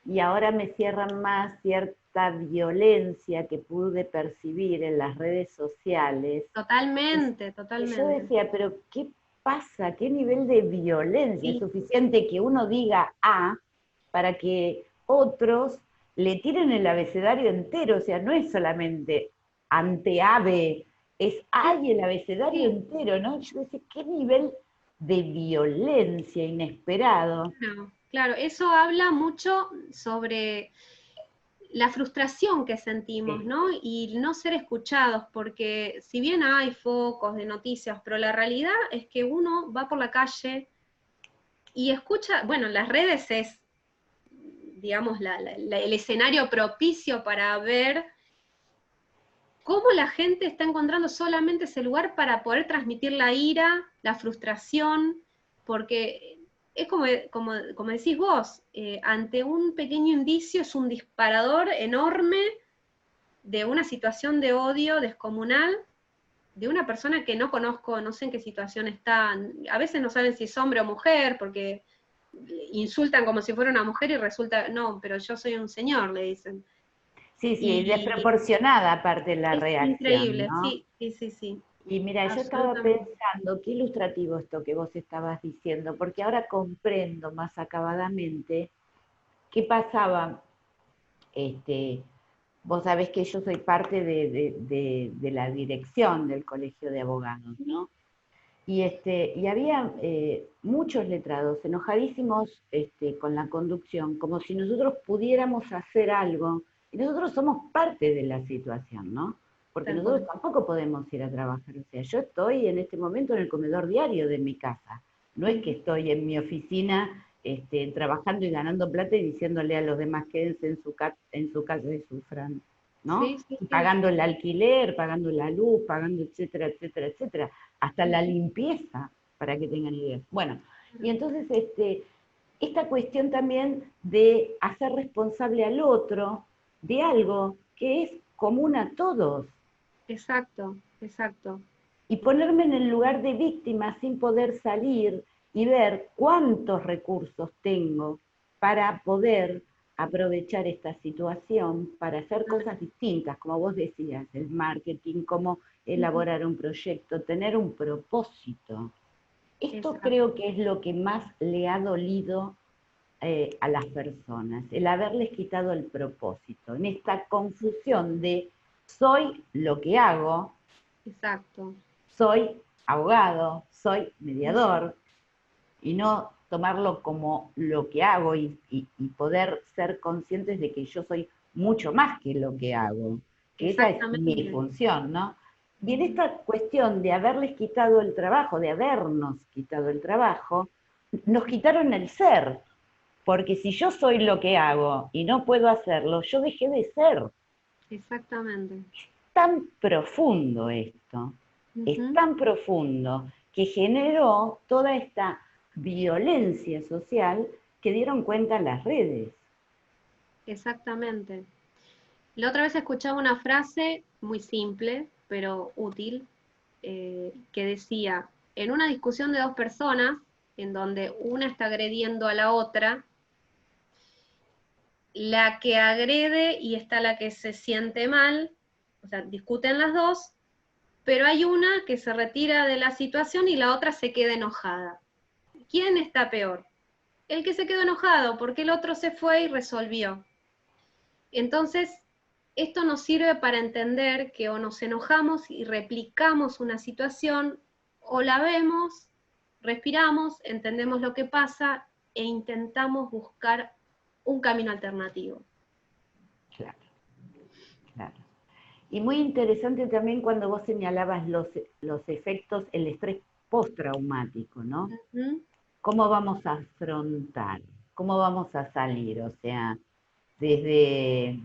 y ahora me cierran más cierta violencia que pude percibir en las redes sociales. Totalmente, Y yo decía, pero ¿qué pasa? ¿Qué nivel de violencia? Sí. Es suficiente que uno diga A para que otros le tiren el abecedario entero, o sea, no es solamente ante ave, es A y el abecedario entero, ¿no? Yo decía, ¿qué nivel de violencia inesperado? Claro, eso habla mucho sobre la frustración que sentimos, ¿no? Y no ser escuchados, porque si bien hay focos de noticias, pero la realidad es que uno va por la calle y escucha, bueno, las redes es, digamos, el escenario propicio para ver cómo la gente está encontrando solamente ese lugar para poder transmitir la ira, la frustración, porque es como decís vos, ante un pequeño indicio es un disparador enorme de una situación de odio descomunal, de una persona que no conozco, no sé en qué situación está, a veces no saben si es hombre o mujer, porque insultan como si fuera una mujer y resulta, no, pero yo soy un señor, le dicen. Sí, sí, desproporcionada aparte la reacción. Increíble, ¿no? Sí. Y mira, yo estaba pensando, qué ilustrativo esto que vos estabas diciendo, porque ahora comprendo más acabadamente qué pasaba. Vos sabés que yo soy parte de la dirección del Colegio de Abogados, ¿no? Y había muchos letrados enojadísimos con la conducción, como si nosotros pudiéramos hacer algo, y nosotros somos parte de la situación, ¿no? Porque nosotros tampoco podemos ir a trabajar. O sea, yo estoy en este momento en el comedor diario de mi casa. No es que estoy en mi oficina trabajando y ganando plata y diciéndole a los demás quédense en su casa y sufran, ¿no? Y pagando el alquiler, pagando la luz, pagando etcétera, etcétera, etcétera. Hasta la limpieza, para que tengan idea. Bueno, y entonces esta cuestión también de hacer responsable al otro de algo que es común a todos. Exacto. Y ponerme en el lugar de víctima sin poder salir y ver cuántos recursos tengo para poder aprovechar esta situación para hacer cosas distintas, como vos decías, el marketing, cómo elaborar un proyecto, tener un propósito. Esto creo que es lo que más le ha dolido a las personas, el haberles quitado el propósito, en esta confusión de soy lo que hago, soy abogado, soy mediador, y no tomarlo como lo que hago y poder ser conscientes de que yo soy mucho más que lo que hago, que esa es mi función, ¿no? Y en esta cuestión de haberles quitado el trabajo, de habernos quitado el trabajo, nos quitaron el ser, porque si yo soy lo que hago y no puedo hacerlo, yo dejé de ser. Exactamente. Tan profundo esto, es tan profundo que generó toda esta violencia social que dieron cuenta las redes. Exactamente. La otra vez escuchaba una frase muy simple, pero útil, que decía, en una discusión de dos personas, en donde una está agrediendo a la otra, la que agrede y está la que se siente mal, o sea, discuten las dos, pero hay una que se retira de la situación y la otra se queda enojada. ¿Quién está peor? El que se quedó enojado, porque el otro se fue y resolvió. Entonces, esto nos sirve para entender que o nos enojamos y replicamos una situación, o la vemos, respiramos, entendemos lo que pasa e intentamos buscar un camino alternativo. Claro, claro. Y muy interesante también cuando vos señalabas los efectos, el estrés postraumático, ¿no? ¿Cómo vamos a afrontar? ¿Cómo vamos a salir? O sea, desde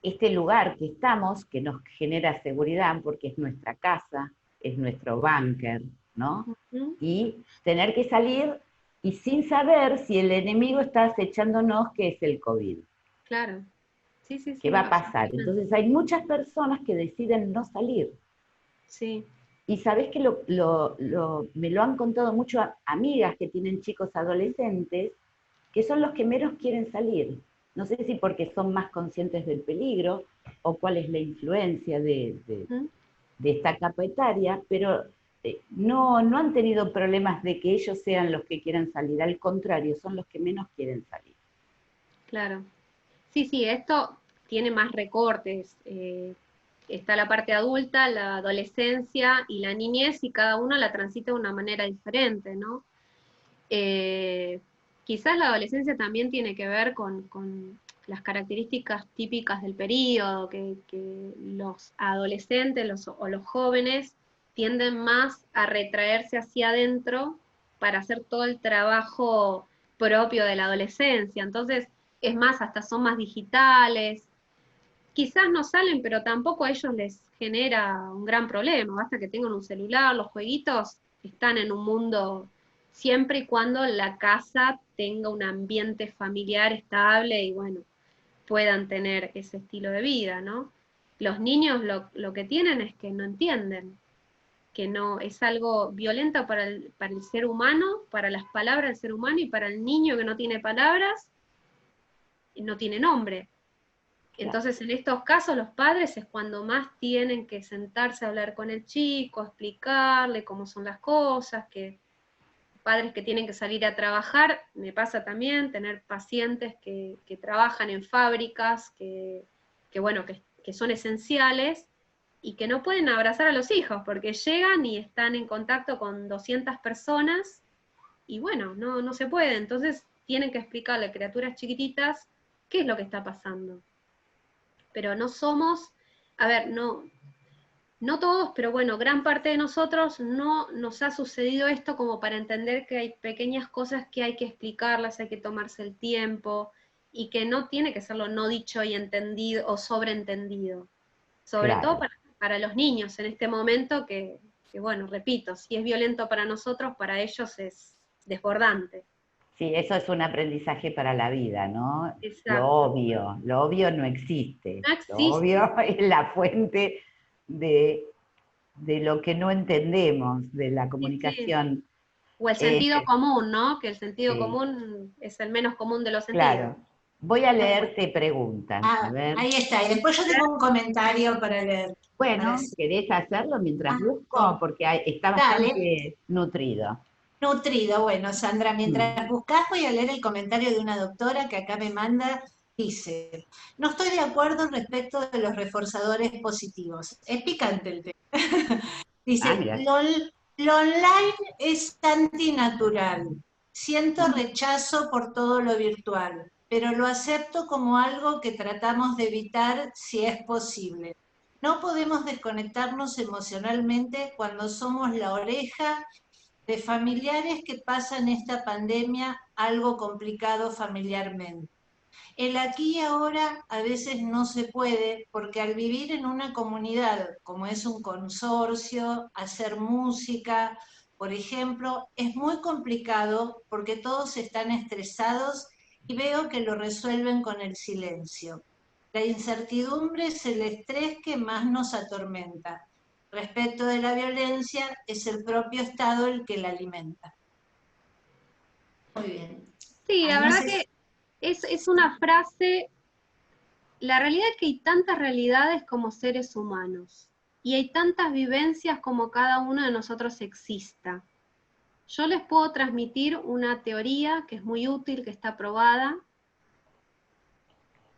este lugar que estamos, que nos genera seguridad porque es nuestra casa, es nuestro búnker, ¿no? Y tener que salir y sin saber si el enemigo está acechándonos, que es el COVID. Claro. Sí, sí, sí. ¿Qué va a pasar? Entonces hay muchas personas que deciden no salir. Sí. Y sabés que me lo han contado mucho amigas que tienen chicos adolescentes, que son los que menos quieren salir. No sé si porque son más conscientes del peligro o cuál es la influencia de esta capa etaria, pero no han tenido problemas de que ellos sean los que quieran salir. Al contrario, son los que menos quieren salir. Claro. Sí, sí, esto tiene más recortes. Está la parte adulta, la adolescencia y la niñez, y cada uno la transita de una manera diferente, ¿no? Quizás la adolescencia también tiene que ver con las características típicas del periodo, que los adolescentes o los jóvenes tienden más a retraerse hacia adentro para hacer todo el trabajo propio de la adolescencia. Entonces, es más, hasta son más digitales. Quizás no salen, pero tampoco a ellos les genera un gran problema. Basta que tengan un celular, los jueguitos están en un mundo siempre y cuando la casa tenga un ambiente familiar estable y bueno, puedan tener ese estilo de vida, ¿no? Los niños lo que tienen es que no entienden, que no es algo violento para el ser humano, para las palabras del ser humano, y para el niño que no tiene palabras, no tiene nombre. Entonces, en estos casos, los padres es cuando más tienen que sentarse a hablar con el chico, explicarle cómo son las cosas, que padres que tienen que salir a trabajar, me pasa también tener pacientes que trabajan en fábricas, que son esenciales, y que no pueden abrazar a los hijos, porque llegan y están en contacto con 200 personas, y bueno, no se puede. Entonces, tienen que explicarle a criaturas chiquititas qué es lo que está pasando. Pero no somos, a ver, no todos, pero bueno, gran parte de nosotros no nos ha sucedido esto como para entender que hay pequeñas cosas que hay que explicarlas, hay que tomarse el tiempo, y que no tiene que ser lo no dicho y entendido o sobreentendido. Sobre todo para los niños en este momento que, bueno, repito, si es violento para nosotros, para ellos es desbordante. Sí, eso es un aprendizaje para la vida, ¿no? Exacto. Lo obvio no existe. No existe. Lo obvio es la fuente de lo que no entendemos, de la comunicación. Sí. O el sentido común, ¿no? Que el sentido común es el menos común de los sentidos. Claro. Voy a leerte preguntas. A ver. Ahí está, y después yo tengo un comentario para leer. Bueno, ¿querés hacerlo mientras busco? Porque está bastante nutrido. Nutrido, bueno, Sandra, mientras buscas voy a leer el comentario de una doctora que acá me manda. Dice, no estoy de acuerdo respecto de los reforzadores positivos. Es picante el tema. Dice, lo online es antinatural. Siento rechazo por todo lo virtual, pero lo acepto como algo que tratamos de evitar si es posible. No podemos desconectarnos emocionalmente cuando somos la oreja de familiares que pasan esta pandemia algo complicado familiarmente. El aquí y ahora a veces no se puede porque al vivir en una comunidad, como es un consorcio, hacer música, por ejemplo, es muy complicado porque todos están estresados y veo que lo resuelven con el silencio. La incertidumbre es el estrés que más nos atormenta. Respecto de la violencia, es el propio Estado el que la alimenta. Muy bien. Sí, la Ay, no verdad sé que es una frase, la realidad es que hay tantas realidades como seres humanos, y hay tantas vivencias como cada uno de nosotros exista. Yo les puedo transmitir una teoría que es muy útil, que está probada,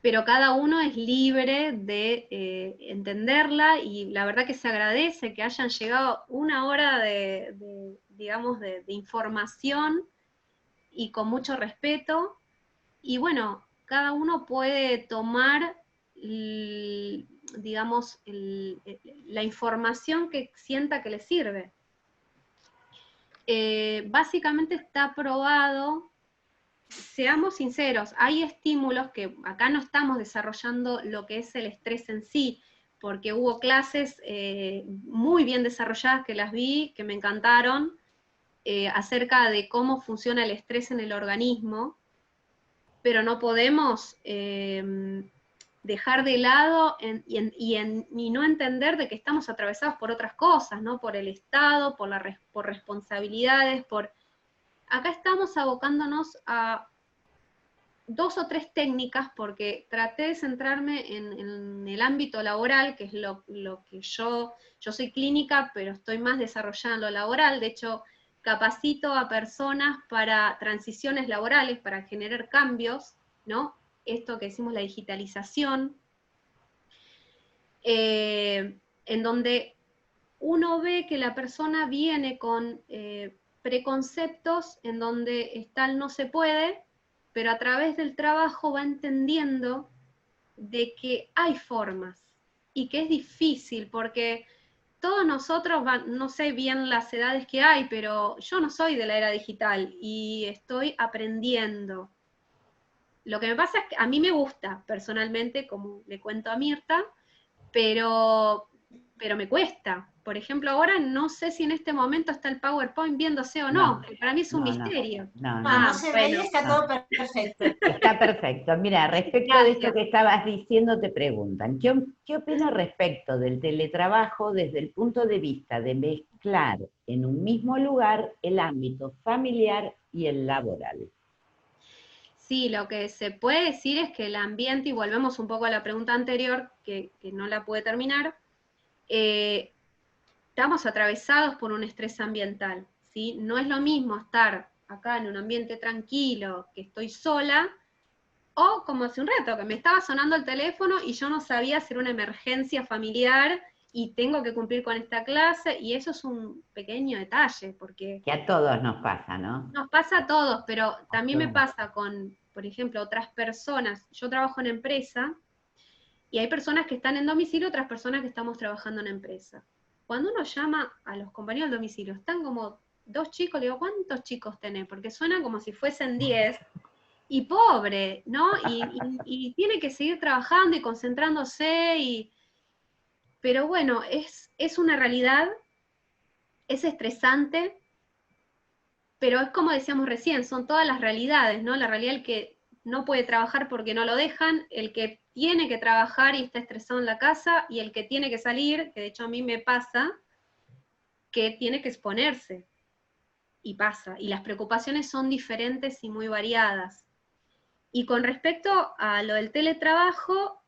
pero cada uno es libre de entenderla, y la verdad que se agradece que hayan llegado una hora digamos, de información y con mucho respeto, y bueno, cada uno puede tomar, digamos, la información que sienta que le sirve. Básicamente está probado. Seamos sinceros, hay estímulos que acá no estamos desarrollando lo que es el estrés en sí, porque hubo clases muy bien desarrolladas que las vi, que me encantaron, acerca de cómo funciona el estrés en el organismo, pero no podemos dejar de lado y no entender de que estamos atravesados por otras cosas, ¿no? Por el Estado, por responsabilidades, Acá estamos abocándonos a 2 o 3 técnicas, porque traté de centrarme en el ámbito laboral, que es lo que yo soy clínica, pero estoy más desarrollada en lo laboral. De hecho, capacito a personas para transiciones laborales, para generar cambios, ¿no? Esto que decimos la digitalización, en donde uno ve que la persona viene con preconceptos en donde está el no se puede, pero a través del trabajo va entendiendo de que hay formas y que es difícil, porque todos nosotros, no sé bien las edades que hay, pero yo no soy de la era digital y estoy aprendiendo. Lo que me pasa es que a mí me gusta personalmente, como le cuento a Mirta, pero me cuesta. Por ejemplo, ahora no sé si en este momento está el PowerPoint viéndose o no, que para mí es un misterio. No se ve y está todo perfecto. Está perfecto. Mira, respecto de esto que estabas diciendo, te preguntan, ¿qué opinas respecto del teletrabajo desde el punto de vista de mezclar en un mismo lugar el ámbito familiar y el laboral? Sí, lo que se puede decir es que el ambiente, y volvemos un poco a la pregunta anterior, que no la pude terminar, estamos atravesados por un estrés ambiental, ¿sí? No es lo mismo estar acá en un ambiente tranquilo, que estoy sola, o como hace un rato, que me estaba sonando el teléfono y yo no sabía si era una emergencia familiar y tengo que cumplir con esta clase, y eso es un pequeño detalle, porque Que a todos nos pasa, ¿no? nos pasa a todos, pero también me pasa con, por ejemplo, otras personas. Yo trabajo en empresa, y hay personas que están en domicilio, otras personas que estamos trabajando en empresa. Cuando uno llama a los compañeros del domicilio, están como 2 chicos, le digo, ¿cuántos chicos tenés? Porque suenan como si fuesen 10, y pobre, ¿no? Y tiene que seguir trabajando y concentrándose, pero bueno, es una realidad, es estresante, pero es como decíamos recién, son todas las realidades, ¿no? La realidad del que no puede trabajar porque no lo dejan, el que tiene que trabajar y está estresado en la casa, y el que tiene que salir, que de hecho a mí me pasa, que tiene que exponerse, y pasa, y las preocupaciones son diferentes y muy variadas. Y con respecto a lo del teletrabajo,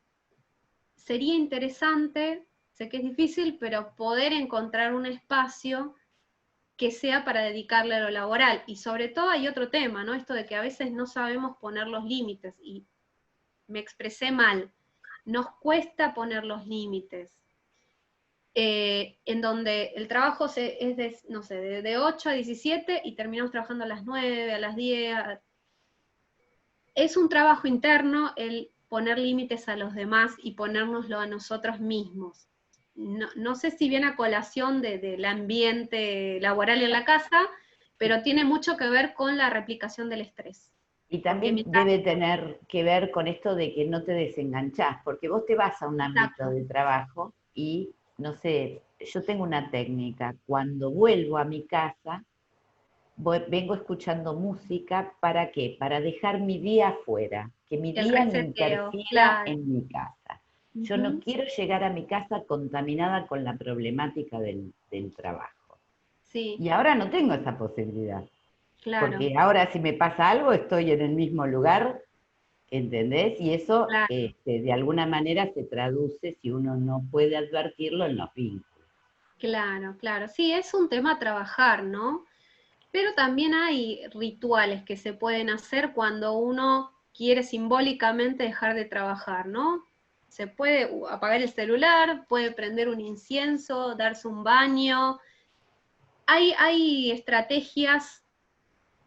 sería interesante, sé que es difícil, pero poder encontrar un espacio que sea para dedicarle a lo laboral. Y sobre todo hay otro tema, ¿no? Esto de que a veces no sabemos poner los límites, y me expresé mal. Nos cuesta poner los límites. En donde el trabajo es de, no sé, de 8 a 17 y terminamos trabajando a las 9, a las 10. Es un trabajo interno el poner límites a los demás y ponérnoslo a nosotros mismos. No sé si viene a colación del ambiente laboral en la casa, pero tiene mucho que ver con la replicación del estrés. Y también debe tener que ver con esto de que no te desenganchás, porque vos te vas a un ámbito de trabajo y, no sé, yo tengo una técnica, cuando vuelvo a mi casa, vengo escuchando música, ¿para qué? Para dejar mi día afuera, que mi día no interfiera en mi casa. Yo no quiero llegar a mi casa contaminada con la problemática del trabajo. Sí. Y ahora no tengo esa posibilidad. Claro. Porque ahora si me pasa algo estoy en el mismo lugar, ¿entendés? Y eso de alguna manera se traduce, si uno no puede advertirlo, en los vínculos. Claro, claro. Sí, es un tema a trabajar, ¿no? Pero también hay rituales que se pueden hacer cuando uno quiere simbólicamente dejar de trabajar, ¿no? Se puede apagar el celular, puede prender un incienso, darse un baño. Hay estrategias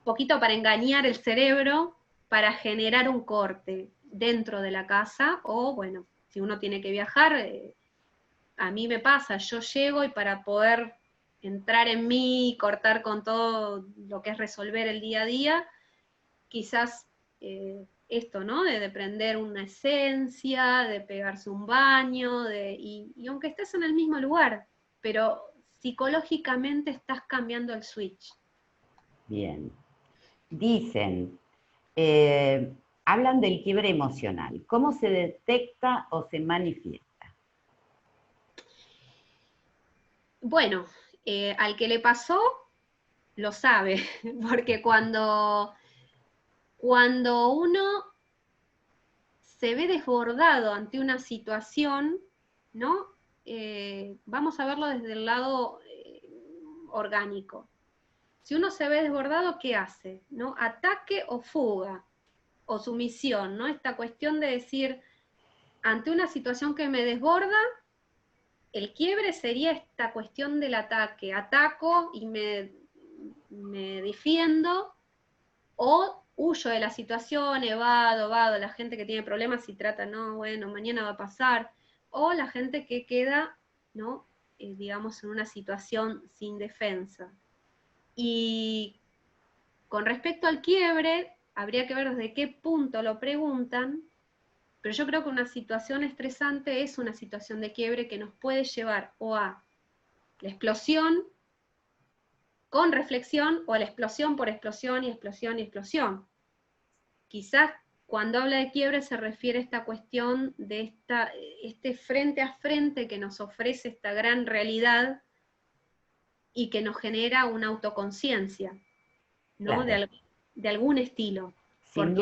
poquito para engañar el cerebro, para generar un corte dentro de la casa, o bueno, si uno tiene que viajar, a mí me pasa, yo llego y para poder entrar en mí, cortar con todo lo que es resolver el día a día, quizás esto, ¿no? De prender una esencia, de pegarse un baño, y aunque estés en el mismo lugar, pero psicológicamente estás cambiando el switch. Bien. Dicen, hablan del quiebre emocional. ¿Cómo se detecta o se manifiesta? Bueno, al que le pasó, lo sabe, porque cuando uno se ve desbordado ante una situación, ¿no? Vamos a verlo desde el lado orgánico. Si uno se ve desbordado, ¿qué hace? ¿No? Ataque o fuga, o sumisión, ¿no? Esta cuestión de decir, ante una situación que me desborda, el quiebre sería esta cuestión del ataque. Ataco y me defiendo, o huyo de la situación, evado, la gente que tiene problemas y trata, no, bueno, mañana va a pasar, o la gente que queda, ¿no? Digamos, en una situación sin defensa. Y con respecto al quiebre, habría que ver desde qué punto lo preguntan, pero yo creo que una situación estresante es una situación de quiebre que nos puede llevar o a la explosión con reflexión, o a la explosión por explosión y explosión y explosión. Quizás cuando habla de quiebre se refiere a esta cuestión de este frente a frente que nos ofrece esta gran realidad y que nos genera una autoconciencia, ¿no? Claro. De algún estilo. Sin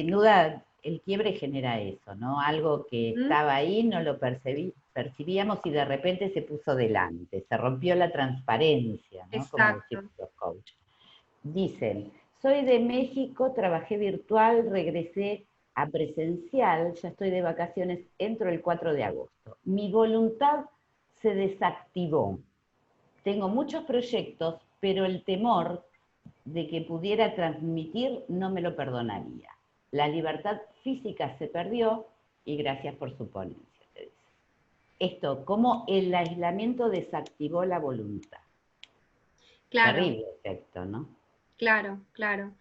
duda el quiebre genera eso, ¿no? Algo que estaba ahí, no lo percibíamos y de repente se puso delante, se rompió la transparencia, ¿no? Exacto. Como decimos los coaches. Dicen, soy de México, trabajé virtual, regresé a presencial, ya estoy de vacaciones, entro el 4 de agosto. Mi voluntad se desactivó. Tengo muchos proyectos, pero el temor de que pudiera transmitir no me lo perdonaría. La libertad física se perdió y gracias por su ponencia, te dice. Esto, cómo el aislamiento desactivó la voluntad. Claro. Terrible efecto, ¿no? Claro, claro.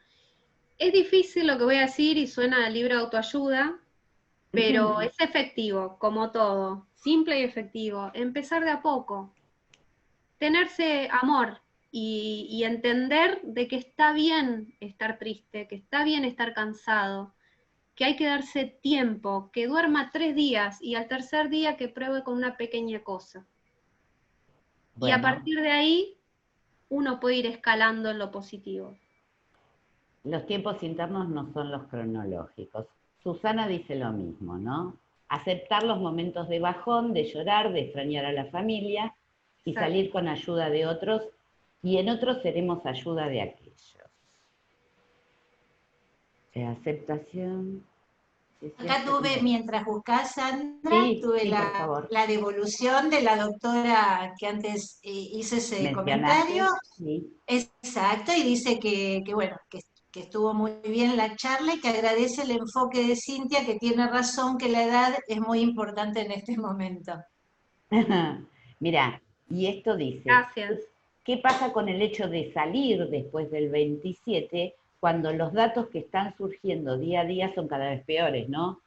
Es difícil lo que voy a decir y suena al libro de autoayuda, pero es efectivo, como todo, simple y efectivo. Empezar de a poco. Tenerse amor y entender de que está bien estar triste, que está bien estar cansado, que hay que darse tiempo, que duerma 3 días y al tercer día que pruebe con una pequeña cosa. Bueno. Y a partir de ahí uno puede ir escalando en lo positivo. Los tiempos internos no son los cronológicos. Susana dice lo mismo, ¿no? Aceptar los momentos de bajón, de llorar, de extrañar a la familia y salir con ayuda de otros, y en otros seremos ayuda de aquellos. Aceptación. Acá tuve, mientras buscás, Sandra, tuve la devolución de la doctora que antes hizo ese comentario. Sí. Exacto, y dice que bueno, que estuvo muy bien la charla y que agradece el enfoque de Cintia, que tiene razón que la edad es muy importante en este momento. Mira, y esto dice, gracias. ¿qué pasa con el hecho de salir después del 27, cuando los datos que están surgiendo día a día son cada vez peores, ¿no?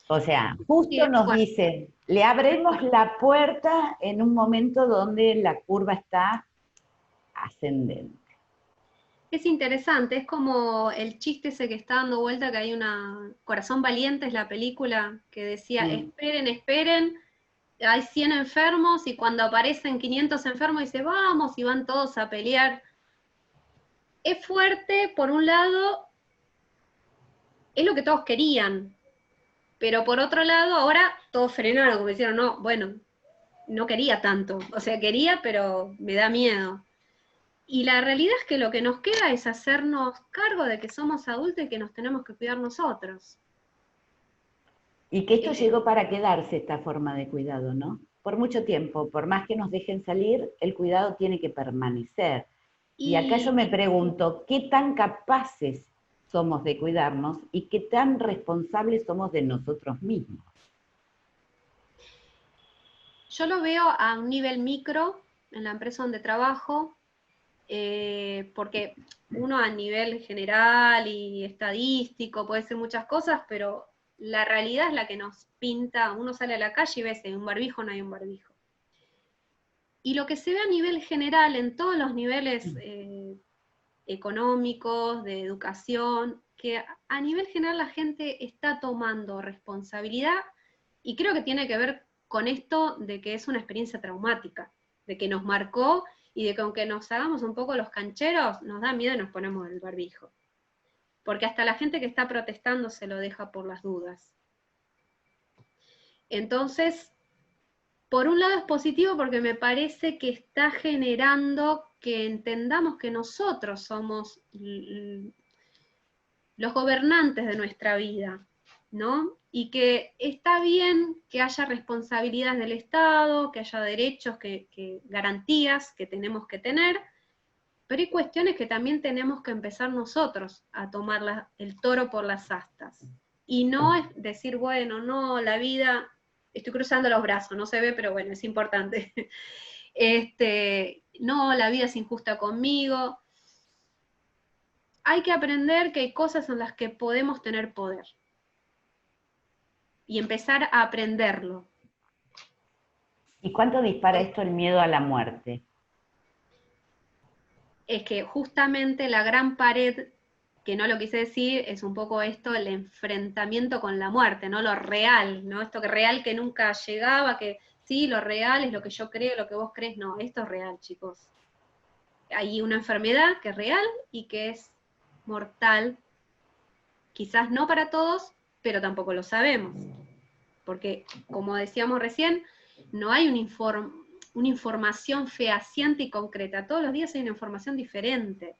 O sea, Sí, justo es nos fuerte. dicen, le abrimos la puerta en un momento donde la curva está ascendente. Es interesante, es como el chiste ese que está dando vuelta, que hay una, Corazón Valiente es la película, que decía, esperen, esperen, hay 100 enfermos, y cuando aparecen 500 enfermos dice, vamos, y van todos a pelear. Es fuerte, por un lado, es lo que todos querían, pero por otro lado, ahora todos frenaron, como dijeron, no, bueno, no quería tanto, o sea, quería, pero me da miedo. Y la realidad es que lo que nos queda es hacernos cargo de que somos adultos y que nos tenemos que cuidar nosotros. Y que esto llegó para quedarse, esta forma de cuidado, ¿no? Por mucho tiempo, por más que nos dejen salir, el cuidado tiene que permanecer. Y acá yo me pregunto, ¿qué tan capaces somos de cuidarnos y qué tan responsables somos de nosotros mismos? Yo lo veo a un nivel micro, en la empresa donde trabajo, porque uno a nivel general y estadístico puede decir muchas cosas, pero la realidad es la que nos pinta, uno sale a la calle y ve si hay un barbijo o no hay un barbijo. Y lo que se ve a nivel general, en todos los niveles económicos, de educación, que a nivel general la gente está tomando responsabilidad, y creo que tiene que ver con esto de que es una experiencia traumática, de que nos marcó, y de que aunque nos hagamos un poco los cancheros, nos da miedo y nos ponemos el barbijo. Porque hasta la gente que está protestando se lo deja por las dudas. Entonces, por un lado es positivo porque me parece que está generando que entendamos que nosotros somos los gobernantes de nuestra vida, ¿no? Y que está bien que haya responsabilidades del Estado, que haya derechos, que garantías que tenemos que tener, pero hay cuestiones que también tenemos que empezar nosotros a tomar el toro por las astas. Y no es decir, bueno, no, la vida, estoy cruzando los brazos, no se ve, pero bueno, es importante. No, la vida es injusta conmigo. Hay que aprender que hay cosas en las que podemos tener poder. Y empezar a aprenderlo. ¿Y cuánto dispara esto el miedo a la muerte? Es que justamente la gran pared, que no lo quise decir, es un poco esto, el enfrentamiento con la muerte, ¿no? Lo real, ¿no? Esto que real que nunca llegaba, que sí, lo real es lo que yo creo, lo que vos crees, no, esto es real, chicos. Hay una enfermedad que es real y que es mortal, quizás no para todos, pero tampoco lo sabemos. Porque, como decíamos recién, no hay una información fehaciente y concreta. Todos los días hay una información diferente,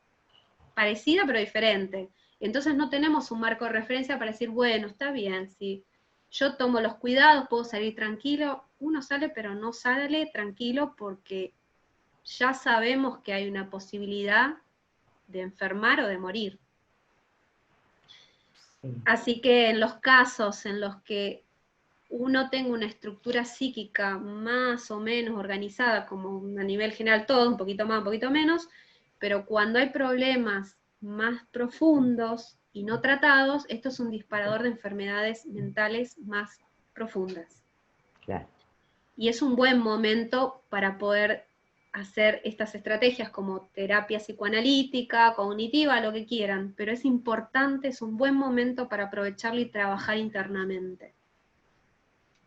parecida pero diferente. Entonces no tenemos un marco de referencia para decir, bueno, está bien, si yo tomo los cuidados, puedo salir tranquilo. Uno sale, pero no sale tranquilo porque ya sabemos que hay una posibilidad de enfermar o de morir. Así que en los casos en los que uno tenga una estructura psíquica más o menos organizada, como a nivel general todo, un poquito más, un poquito menos, pero cuando hay problemas más profundos y no tratados, esto es un disparador de enfermedades mentales más profundas. Claro. Y es un buen momento para poder hacer estas estrategias como terapia psicoanalítica, cognitiva, lo que quieran, pero es importante, es un buen momento para aprovecharlo y trabajar internamente.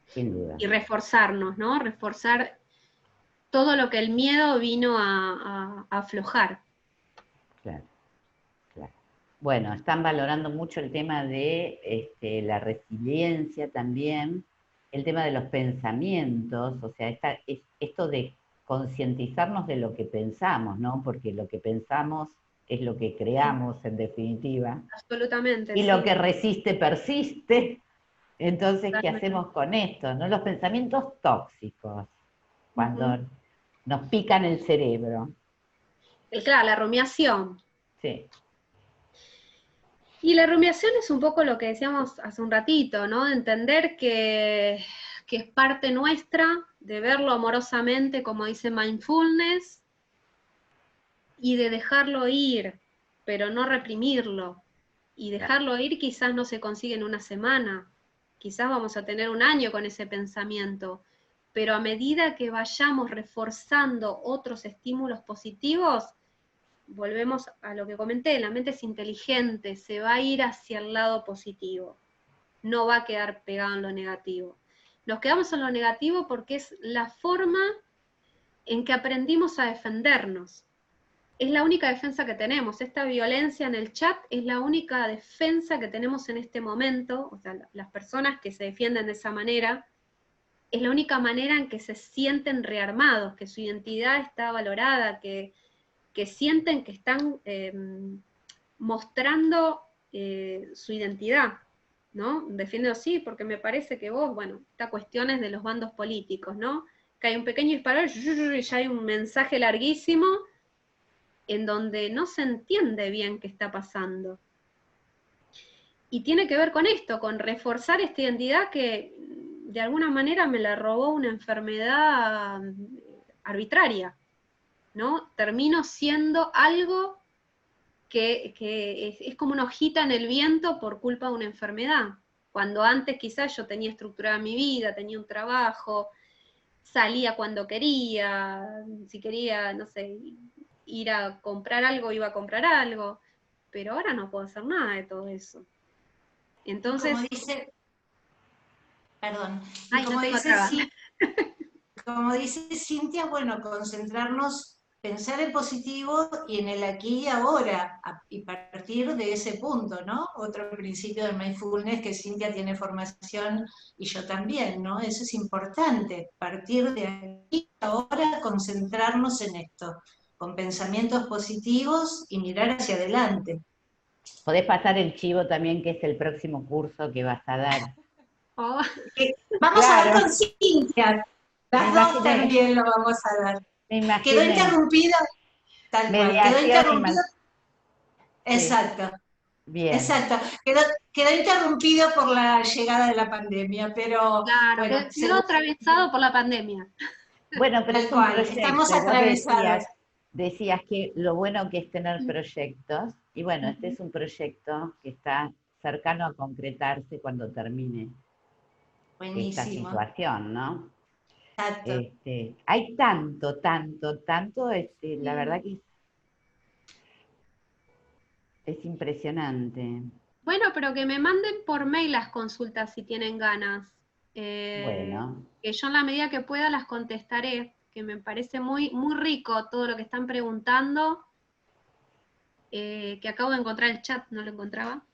Sin duda. Y reforzarnos, ¿no? Reforzar todo lo que el miedo vino a aflojar. Claro, claro. Bueno, están valorando mucho el tema de la resiliencia también, el tema de los pensamientos, o sea, esto de concientizarnos de lo que pensamos, ¿no? Porque lo que pensamos es lo que creamos, en definitiva. Absolutamente. Y sí. lo que resiste, persiste. Entonces, ¿qué Totalmente. hacemos con esto? ¿No? Los pensamientos tóxicos, cuando nos pican el cerebro. Claro, la rumiación. Sí. Y la rumiación es un poco lo que decíamos hace un ratito, ¿no? De entender que es parte nuestra, de verlo amorosamente, como dice mindfulness, y de dejarlo ir, pero no reprimirlo. Y dejarlo ir quizás no se consigue en una semana, quizás vamos a tener un año con ese pensamiento, pero a medida que vayamos reforzando otros estímulos positivos, volvemos a lo que comenté, la mente es inteligente, se va a ir hacia el lado positivo, no va a quedar pegado en lo negativo. Nos quedamos en lo negativo porque es la forma en que aprendimos a defendernos. Es la única defensa que tenemos. Esta violencia en el chat es la única defensa que tenemos en este momento. O sea, las personas que se defienden de esa manera, es la única manera en que se sienten rearmados, que su identidad está valorada, que sienten que están mostrando su identidad, ¿no? Defiendo sí, porque me parece que vos, bueno, esta cuestión es de los bandos políticos, ¿no? Que hay un pequeño disparo y ya hay un mensaje larguísimo en donde no se entiende bien qué está pasando. Y tiene que ver con esto, con reforzar esta identidad que de alguna manera me la robó una enfermedad arbitraria, ¿no? Termino siendo algo que es como una hojita en el viento por culpa de una enfermedad. Cuando antes quizás yo tenía estructurada mi vida, tenía un trabajo, salía cuando quería, si quería, no sé, ir a comprar algo, iba a comprar algo, pero ahora no puedo hacer nada de todo eso. Entonces... Como dice, perdón, ay, como, no tengo dice, trabas. como dice Cintia, bueno, concentrarnos, pensar en positivo y en el aquí y ahora, y partir de ese punto, ¿no? Otro principio de mindfulness que Cintia tiene formación y yo también, ¿no? Eso es importante, partir de aquí y ahora, concentrarnos en esto, con pensamientos positivos y mirar hacia adelante. Podés pasar el chivo también, que es el próximo curso que vas a dar. Oh, Vamos a dar con Cintia, las dos imaginé. también lo vamos a dar. Me imaginé. Quedó interrumpida, tal cual, quedó interrumpido. Exacto. Bien. Exacto. Quedó interrumpido por la llegada de la pandemia, pero claro, bueno, quedó atravesado por la pandemia. Bueno, pero tal es un cual, proyecto. estamos Vos atravesados. decías que lo bueno que es tener proyectos, y bueno, este es un proyecto que está cercano a concretarse cuando termine esta Buenísimo. situación, ¿no? Exacto. Hay tanto, la verdad que es impresionante. Bueno, pero que me manden por mail las consultas si tienen ganas. Bueno. Que yo en la medida que pueda las contestaré, que me parece muy, muy rico todo lo que están preguntando, que acabo de encontrar el chat, no lo encontraba.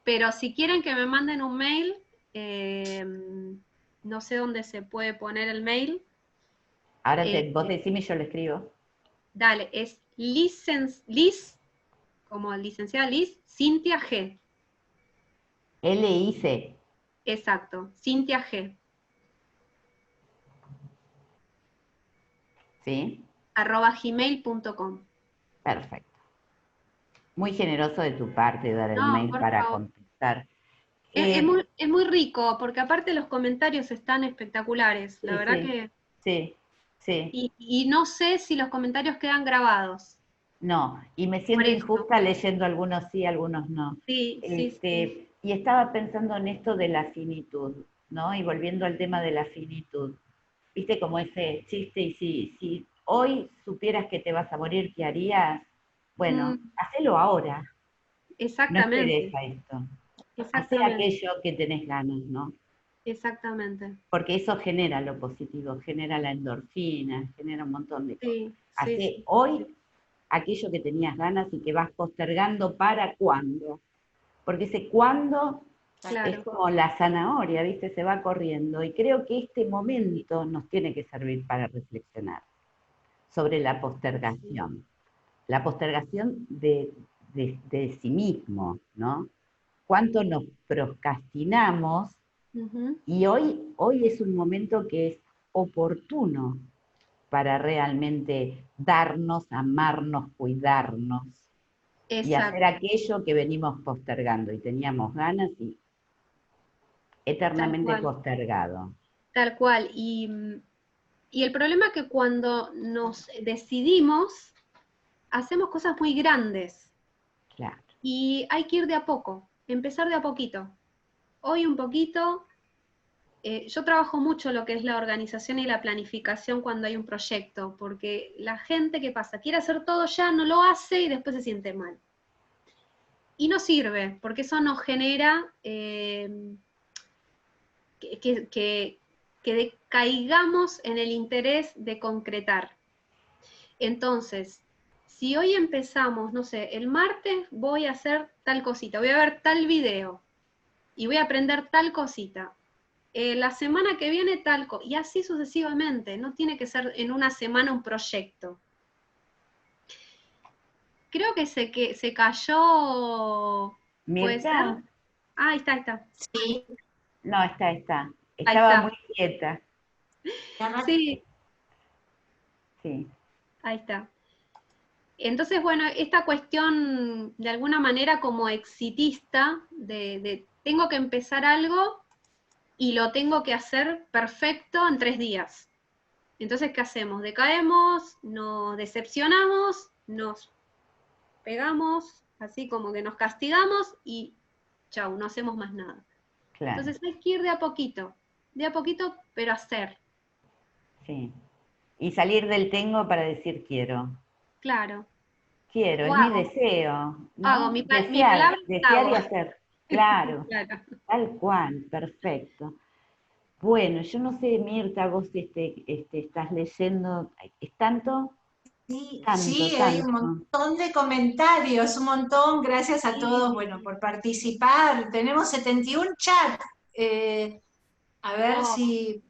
Pero si quieren que me manden un mail, no sé dónde se puede poner el mail. Ahora vos decime y yo lo escribo. Dale, es Liz, como licenciada Liz, Cintia G. L-I-C. Exacto, Cintia G. ¿Sí? @gmail.com. Perfecto. Muy generoso de tu parte dar el mail para contestar. Es muy rico, porque aparte los comentarios están espectaculares, la verdad que... Sí, sí. Y no sé si los comentarios quedan grabados. No, y me siento injusta leyendo algunos sí, algunos no. Sí, sí. Y estaba pensando en esto de la finitud, ¿no? Y volviendo al tema de la finitud. ¿Viste como ese chiste? Y si hoy supieras que te vas a morir, ¿qué harías? Bueno, hacelo ahora. Exactamente. No esperes a esto. Hacé aquello que tenés ganas, ¿no? Exactamente. Porque eso genera lo positivo, genera la endorfina, genera un montón de cosas. Hacé hoy aquello que tenías ganas y que vas postergando para cuándo. Porque ese cuándo es como la zanahoria, ¿viste? Se va corriendo. Y creo que este momento nos tiene que servir para reflexionar sobre la postergación. La postergación de sí mismo, ¿no? Cuánto nos procrastinamos. Y hoy es un momento que es oportuno para realmente darnos, amarnos, cuidarnos. Y hacer aquello que venimos postergando y teníamos ganas y eternamente postergado. Tal cual. Y Y el problema es que cuando nos decidimos, hacemos cosas muy grandes. Claro. Y hay que ir de a poco, empezar de a poquito. Hoy un poquito. Yo trabajo mucho lo que es la organización y la planificación cuando hay un proyecto, porque la gente, ¿qué pasa? Quiere hacer todo ya, no lo hace y después se siente mal. Y no sirve, porque eso nos genera que decaigamos en el interés de concretar. Entonces, si hoy empezamos, no sé, el martes voy a hacer tal cosita, voy a ver tal video y voy a aprender tal cosita. La semana que viene tal cosa, y así sucesivamente, no tiene que ser en una semana un proyecto. Creo que se cayó, ¿puede ser? Mirta, Ah, ahí está. Sí, no, está. Ahí Estaba está. muy quieta. Sí, Sí, ahí está. Entonces, bueno, esta cuestión de alguna manera como exitista, de tengo que empezar algo y lo tengo que hacer perfecto en 3 días. Entonces, ¿qué hacemos? Decaemos, nos decepcionamos, nos pegamos, así como que nos castigamos y chau, no hacemos más nada. claro, Entonces hay que ir de a poquito, pero hacer. sí. Y salir del tengo para decir quiero. Claro. Quiero, O es mi hago, deseo, hago, ¿no? mi palabra es Desear hago. y hacer. Claro, Claro. tal cual, perfecto. Bueno, yo no sé, Mirta, vos estás leyendo, es tanto, sí, tanto, sí, hay un tanto. montón de comentarios, un montón, gracias a Sí, todos, sí, bueno, sí. por participar. Tenemos 71 chats. A ver Oh, si,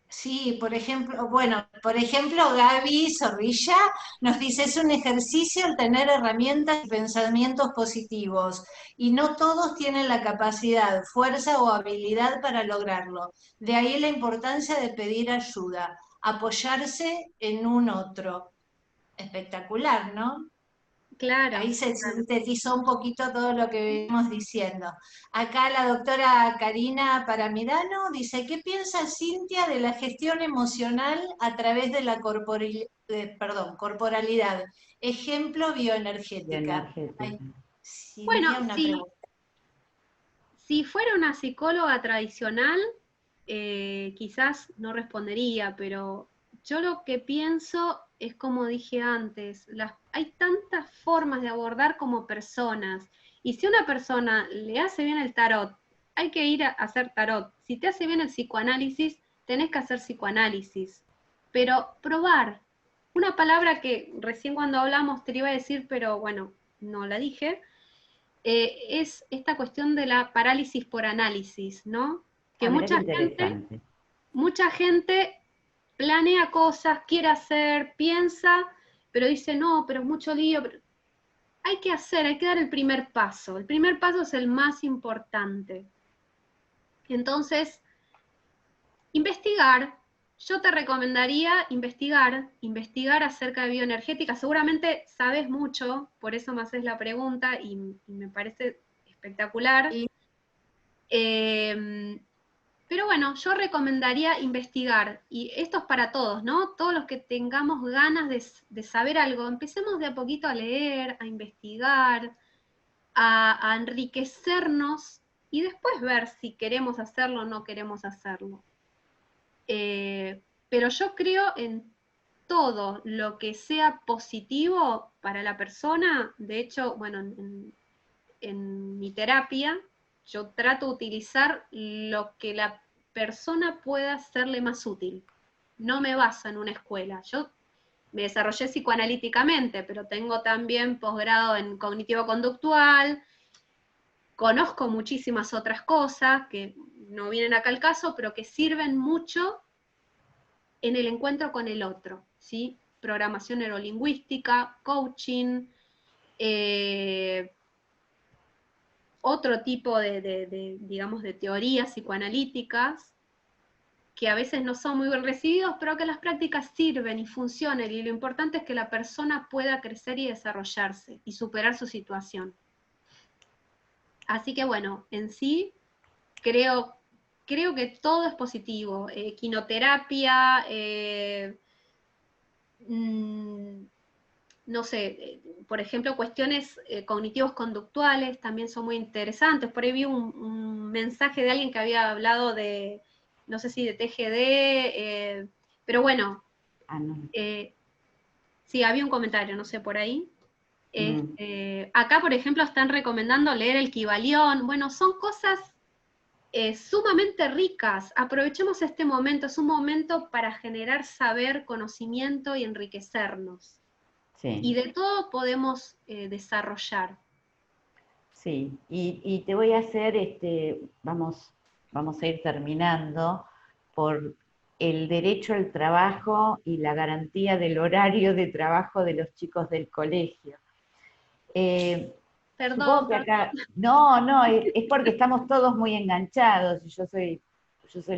sí, por ejemplo, Gaby Zorrilla nos dice, es un ejercicio el tener herramientas y pensamientos positivos, y no todos tienen la capacidad, fuerza o habilidad para lograrlo. De ahí la importancia de pedir ayuda, apoyarse en un otro. Espectacular, ¿no? claro, Ahí se claro. sintetizó un poquito todo lo que venimos diciendo. Acá la doctora Karina Paramirano dice, ¿qué piensa Cintia de la gestión emocional a través de la corporalidad? Ejemplo, bioenergética. Ay, Bioenergética. Bueno, Cintia, una si, pregunta. si fuera una psicóloga tradicional, quizás no respondería, pero yo lo que pienso es como dije antes, hay tantas formas de abordar como personas, y si a una persona le hace bien el tarot, hay que ir a hacer tarot. Si te hace bien el psicoanálisis, tenés que hacer psicoanálisis. Pero probar, una palabra que recién cuando hablamos te iba a decir, pero bueno, no la dije, es esta cuestión de la parálisis por análisis, ¿no? Que Ah, mirá qué interesante. mucha gente planea cosas, quiere hacer, piensa, pero dice, no, pero es mucho lío. Hay que hacer, hay que dar el primer paso. El primer paso es el más importante. Entonces, investigar. Yo te recomendaría investigar acerca de bioenergética. Seguramente sabes mucho, por eso me haces la pregunta y me parece espectacular. Pero bueno, yo recomendaría investigar, y esto es para todos, ¿no? Todos los que tengamos ganas de saber algo, empecemos de a poquito a leer, a investigar, a enriquecernos, y después ver si queremos hacerlo o no queremos hacerlo. Pero yo creo en todo lo que sea positivo para la persona. De hecho, bueno, en mi terapia, yo trato de utilizar lo que la persona pueda hacerle más útil. No me baso en una escuela. Yo me desarrollé psicoanalíticamente, pero tengo también posgrado en cognitivo-conductual, conozco muchísimas otras cosas que no vienen acá al caso, pero que sirven mucho en el encuentro con el otro, ¿sí? Programación neurolingüística, coaching, otro tipo digamos, de teorías psicoanalíticas que a veces no son muy bien recibidos, pero que las prácticas sirven y funcionan, y lo importante es que la persona pueda crecer y desarrollarse y superar su situación. Así que bueno, en sí creo creo que todo es positivo. Quinoterapia, no sé, por ejemplo, cuestiones cognitivos conductuales también son muy interesantes. Por ahí vi un mensaje de alguien que había hablado de, no sé si de TGD, pero bueno, no. sí, había un comentario, no sé, por ahí. Acá, por ejemplo, están recomendando leer el Kybalión. Bueno, son cosas sumamente ricas. Aprovechemos este momento, es un momento para generar saber, conocimiento y enriquecernos. Sí. Y de todo podemos desarrollar. Sí, y te voy a hacer, vamos a ir terminando por el derecho al trabajo y la garantía del horario de trabajo de los chicos del colegio. Supongo Perdón, que acá, no, es porque estamos todos muy enganchados, y yo soy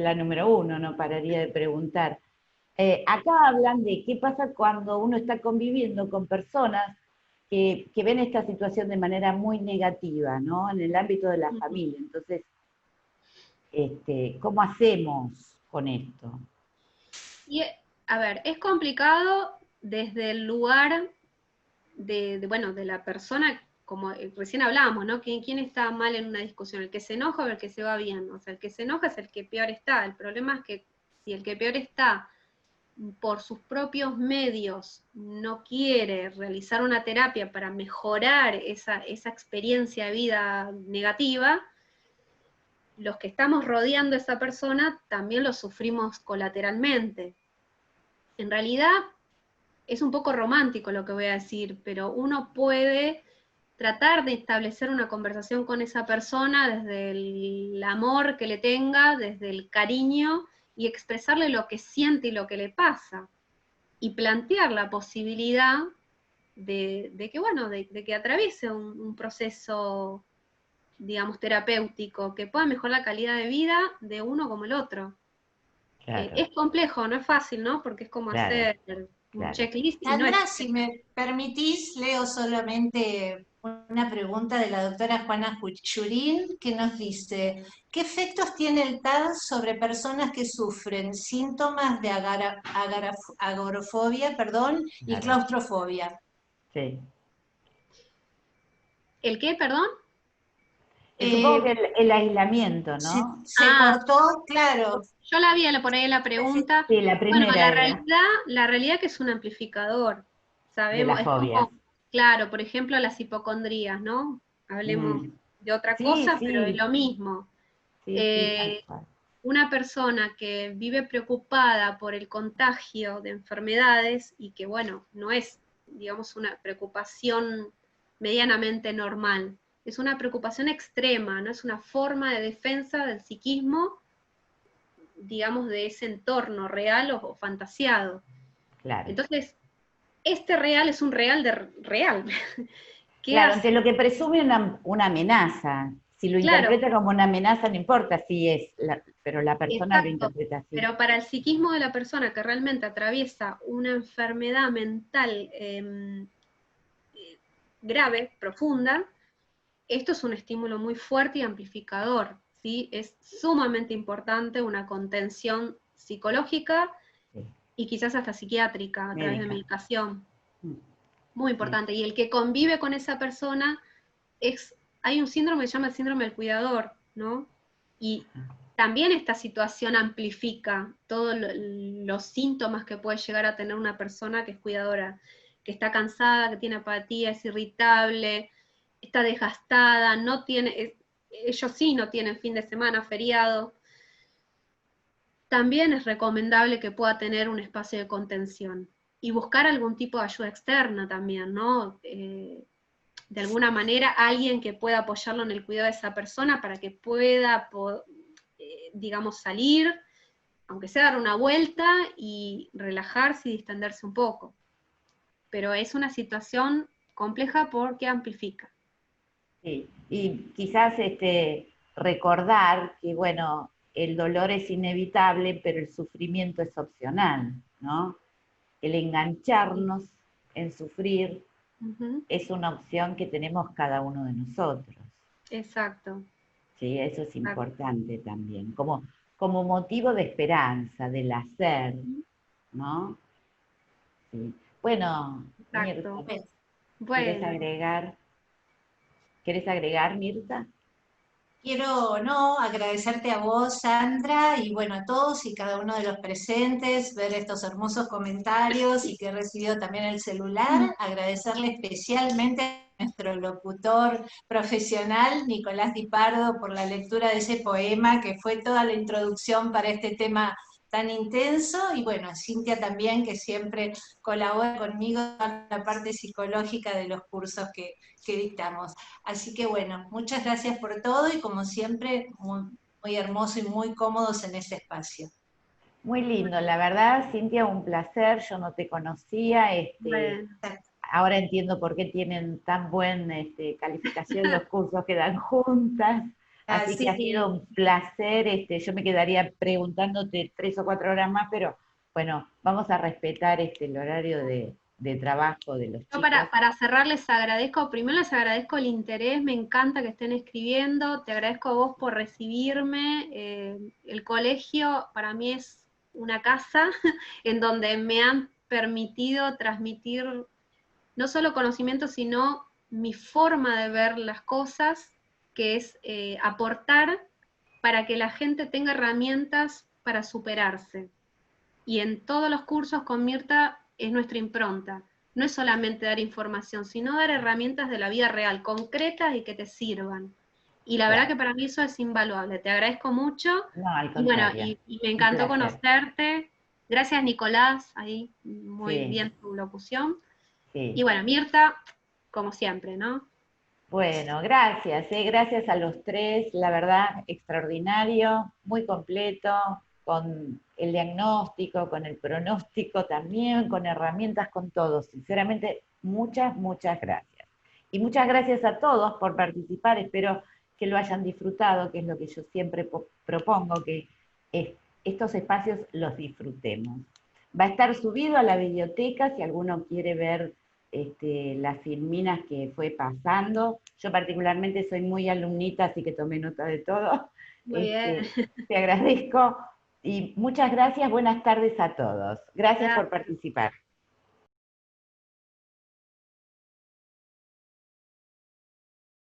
la número uno, no pararía de preguntar. Acá hablan de qué pasa cuando uno está conviviendo con personas que ven esta situación de manera muy negativa, ¿no? En el ámbito de la familia. Entonces, ¿cómo hacemos con esto? Y, a ver, es complicado desde el lugar bueno, de la persona, como recién hablábamos, ¿no? ¿Quién está mal en una discusión? ¿El que se enoja o el que se va bien? O sea, el que se enoja es el que peor está. El problema es que si el que peor está por sus propios medios no quiere realizar una terapia para mejorar esa experiencia de vida negativa, los que estamos rodeando a esa persona también lo sufrimos colateralmente. En realidad es un poco romántico lo que voy a decir, pero uno puede tratar de establecer una conversación con esa persona desde el amor que le tenga, desde el cariño, y expresarle lo que siente y lo que le pasa. Y plantear la posibilidad de que, bueno, de que atraviese un proceso, digamos, terapéutico, que pueda mejorar la calidad de vida de uno como el otro. Claro, Es complejo, no es fácil, ¿no? Porque es como claro, hacer un claro. checklist y no es... Sandra, si me permitís, leo solamente una pregunta de la doctora Juana Yurín, que nos dice, ¿qué efectos tiene el TAD sobre personas que sufren síntomas de agorafobia, y Claro. claustrofobia? Sí. ¿El qué, perdón? Supongo que Eh, el aislamiento, ¿no? se cortó, claro. Yo la vi por ahí la pregunta. Sí, la Bueno, primera era la realidad que es un amplificador. de Sabemos, las es fobias. como, claro, por ejemplo, las hipocondrías, ¿no? Hablemos de otra Sí, cosa, pero es sí, lo mismo. sí, tal cual. Una persona que vive preocupada por el contagio de enfermedades y que, bueno, no es, digamos, una preocupación medianamente normal, es una preocupación extrema, no es una forma de defensa del psiquismo, digamos, de ese entorno real o fantasiado. Claro. Entonces, este real es un real de real. ¿Qué Claro, hace? ante lo que presume una amenaza. Si lo Claro, interpreta como una amenaza, no importa si es, pero la persona lo exacto. interpreta así. Pero para el psiquismo de la persona que realmente atraviesa una enfermedad mental grave, profunda, esto es un estímulo muy fuerte y amplificador, ¿sí? Es sumamente importante una contención psicológica Sí. y quizás hasta psiquiátrica a través de Médica. medicación. Mm, Muy sí. importante. Y el que convive con esa persona hay un síndrome que se llama el síndrome del cuidador, ¿no? Y también esta situación amplifica todos los síntomas que puede llegar a tener una persona que es cuidadora, que está cansada, que tiene apatía, es irritable, está desgastada, no tiene, ellos sí no tienen fin de semana, feriado. También es recomendable que pueda tener un espacio de contención y buscar algún tipo de ayuda externa también, ¿no? De alguna manera alguien que pueda apoyarlo en el cuidado de esa persona para que pueda, digamos, salir, aunque sea dar una vuelta y relajarse y distenderse un poco. Pero es una situación compleja porque amplifica. Sí. Y quizás recordar que, bueno, el dolor es inevitable, pero el sufrimiento es opcional, ¿no? El engancharnos en sufrir Uh-huh. es una opción que tenemos cada uno de nosotros. Exacto. Sí, eso es Exacto. importante también. Como como motivo de esperanza, del hacer, ¿no? Sí. Bueno, Exacto. Mirta, Bueno, ¿querés agregar, Mirta? Quiero agradecerte a vos, Sandra, y bueno, a todos y cada uno de los presentes, ver estos hermosos comentarios y que he recibido también el celular. Agradecerle especialmente a nuestro locutor profesional, Nicolás Di Pardo, por la lectura de ese poema que fue toda la introducción para este tema tan intenso, y bueno, a Cintia también, que siempre colabora conmigo en la parte psicológica de los cursos que dictamos. Así que bueno, muchas gracias por todo y como siempre, muy hermoso y muy cómodos en este espacio. Muy lindo, la verdad, Cintia, un placer, yo no te conocía, bueno. ahora entiendo por qué tienen tan buena calificación los cursos que dan juntas, así que ha sido un placer, yo me quedaría preguntándote 3 o 4 horas más, pero bueno, vamos a respetar el horario de trabajo de los Yo chicos. para cerrar primero les agradezco el interés, me encanta que estén escribiendo, te agradezco a vos por recibirme, el colegio para mí es una casa en donde me han permitido transmitir no solo conocimiento, sino mi forma de ver las cosas, que es aportar para que la gente tenga herramientas para superarse. Y en todos los cursos con Mirta es nuestra impronta. No es solamente dar información, sino dar herramientas de la vida real, concretas y que te sirvan. Y la verdad que para mí eso es invaluable. Te agradezco mucho. No, al Y bueno, contrario. y me encantó conocerte. Gracias, Nicolás, ahí muy bien tu locución. Sí. Y bueno, Mirta, como siempre, ¿no? Bueno, gracias, gracias a los tres, la verdad, extraordinario, muy completo, con el diagnóstico, con el pronóstico también, con herramientas, con todo. Sinceramente, muchas, muchas gracias. Y muchas gracias a todos por participar, espero que lo hayan disfrutado, que es lo que yo siempre propongo, que estos espacios los disfrutemos. Va a estar subido a la biblioteca si alguno quiere ver las filminas que fue pasando. Yo particularmente soy muy alumnita, así que tomé nota de todo. Muy bien. Te agradezco y muchas gracias. Buenas tardes a todos. Gracias por participar.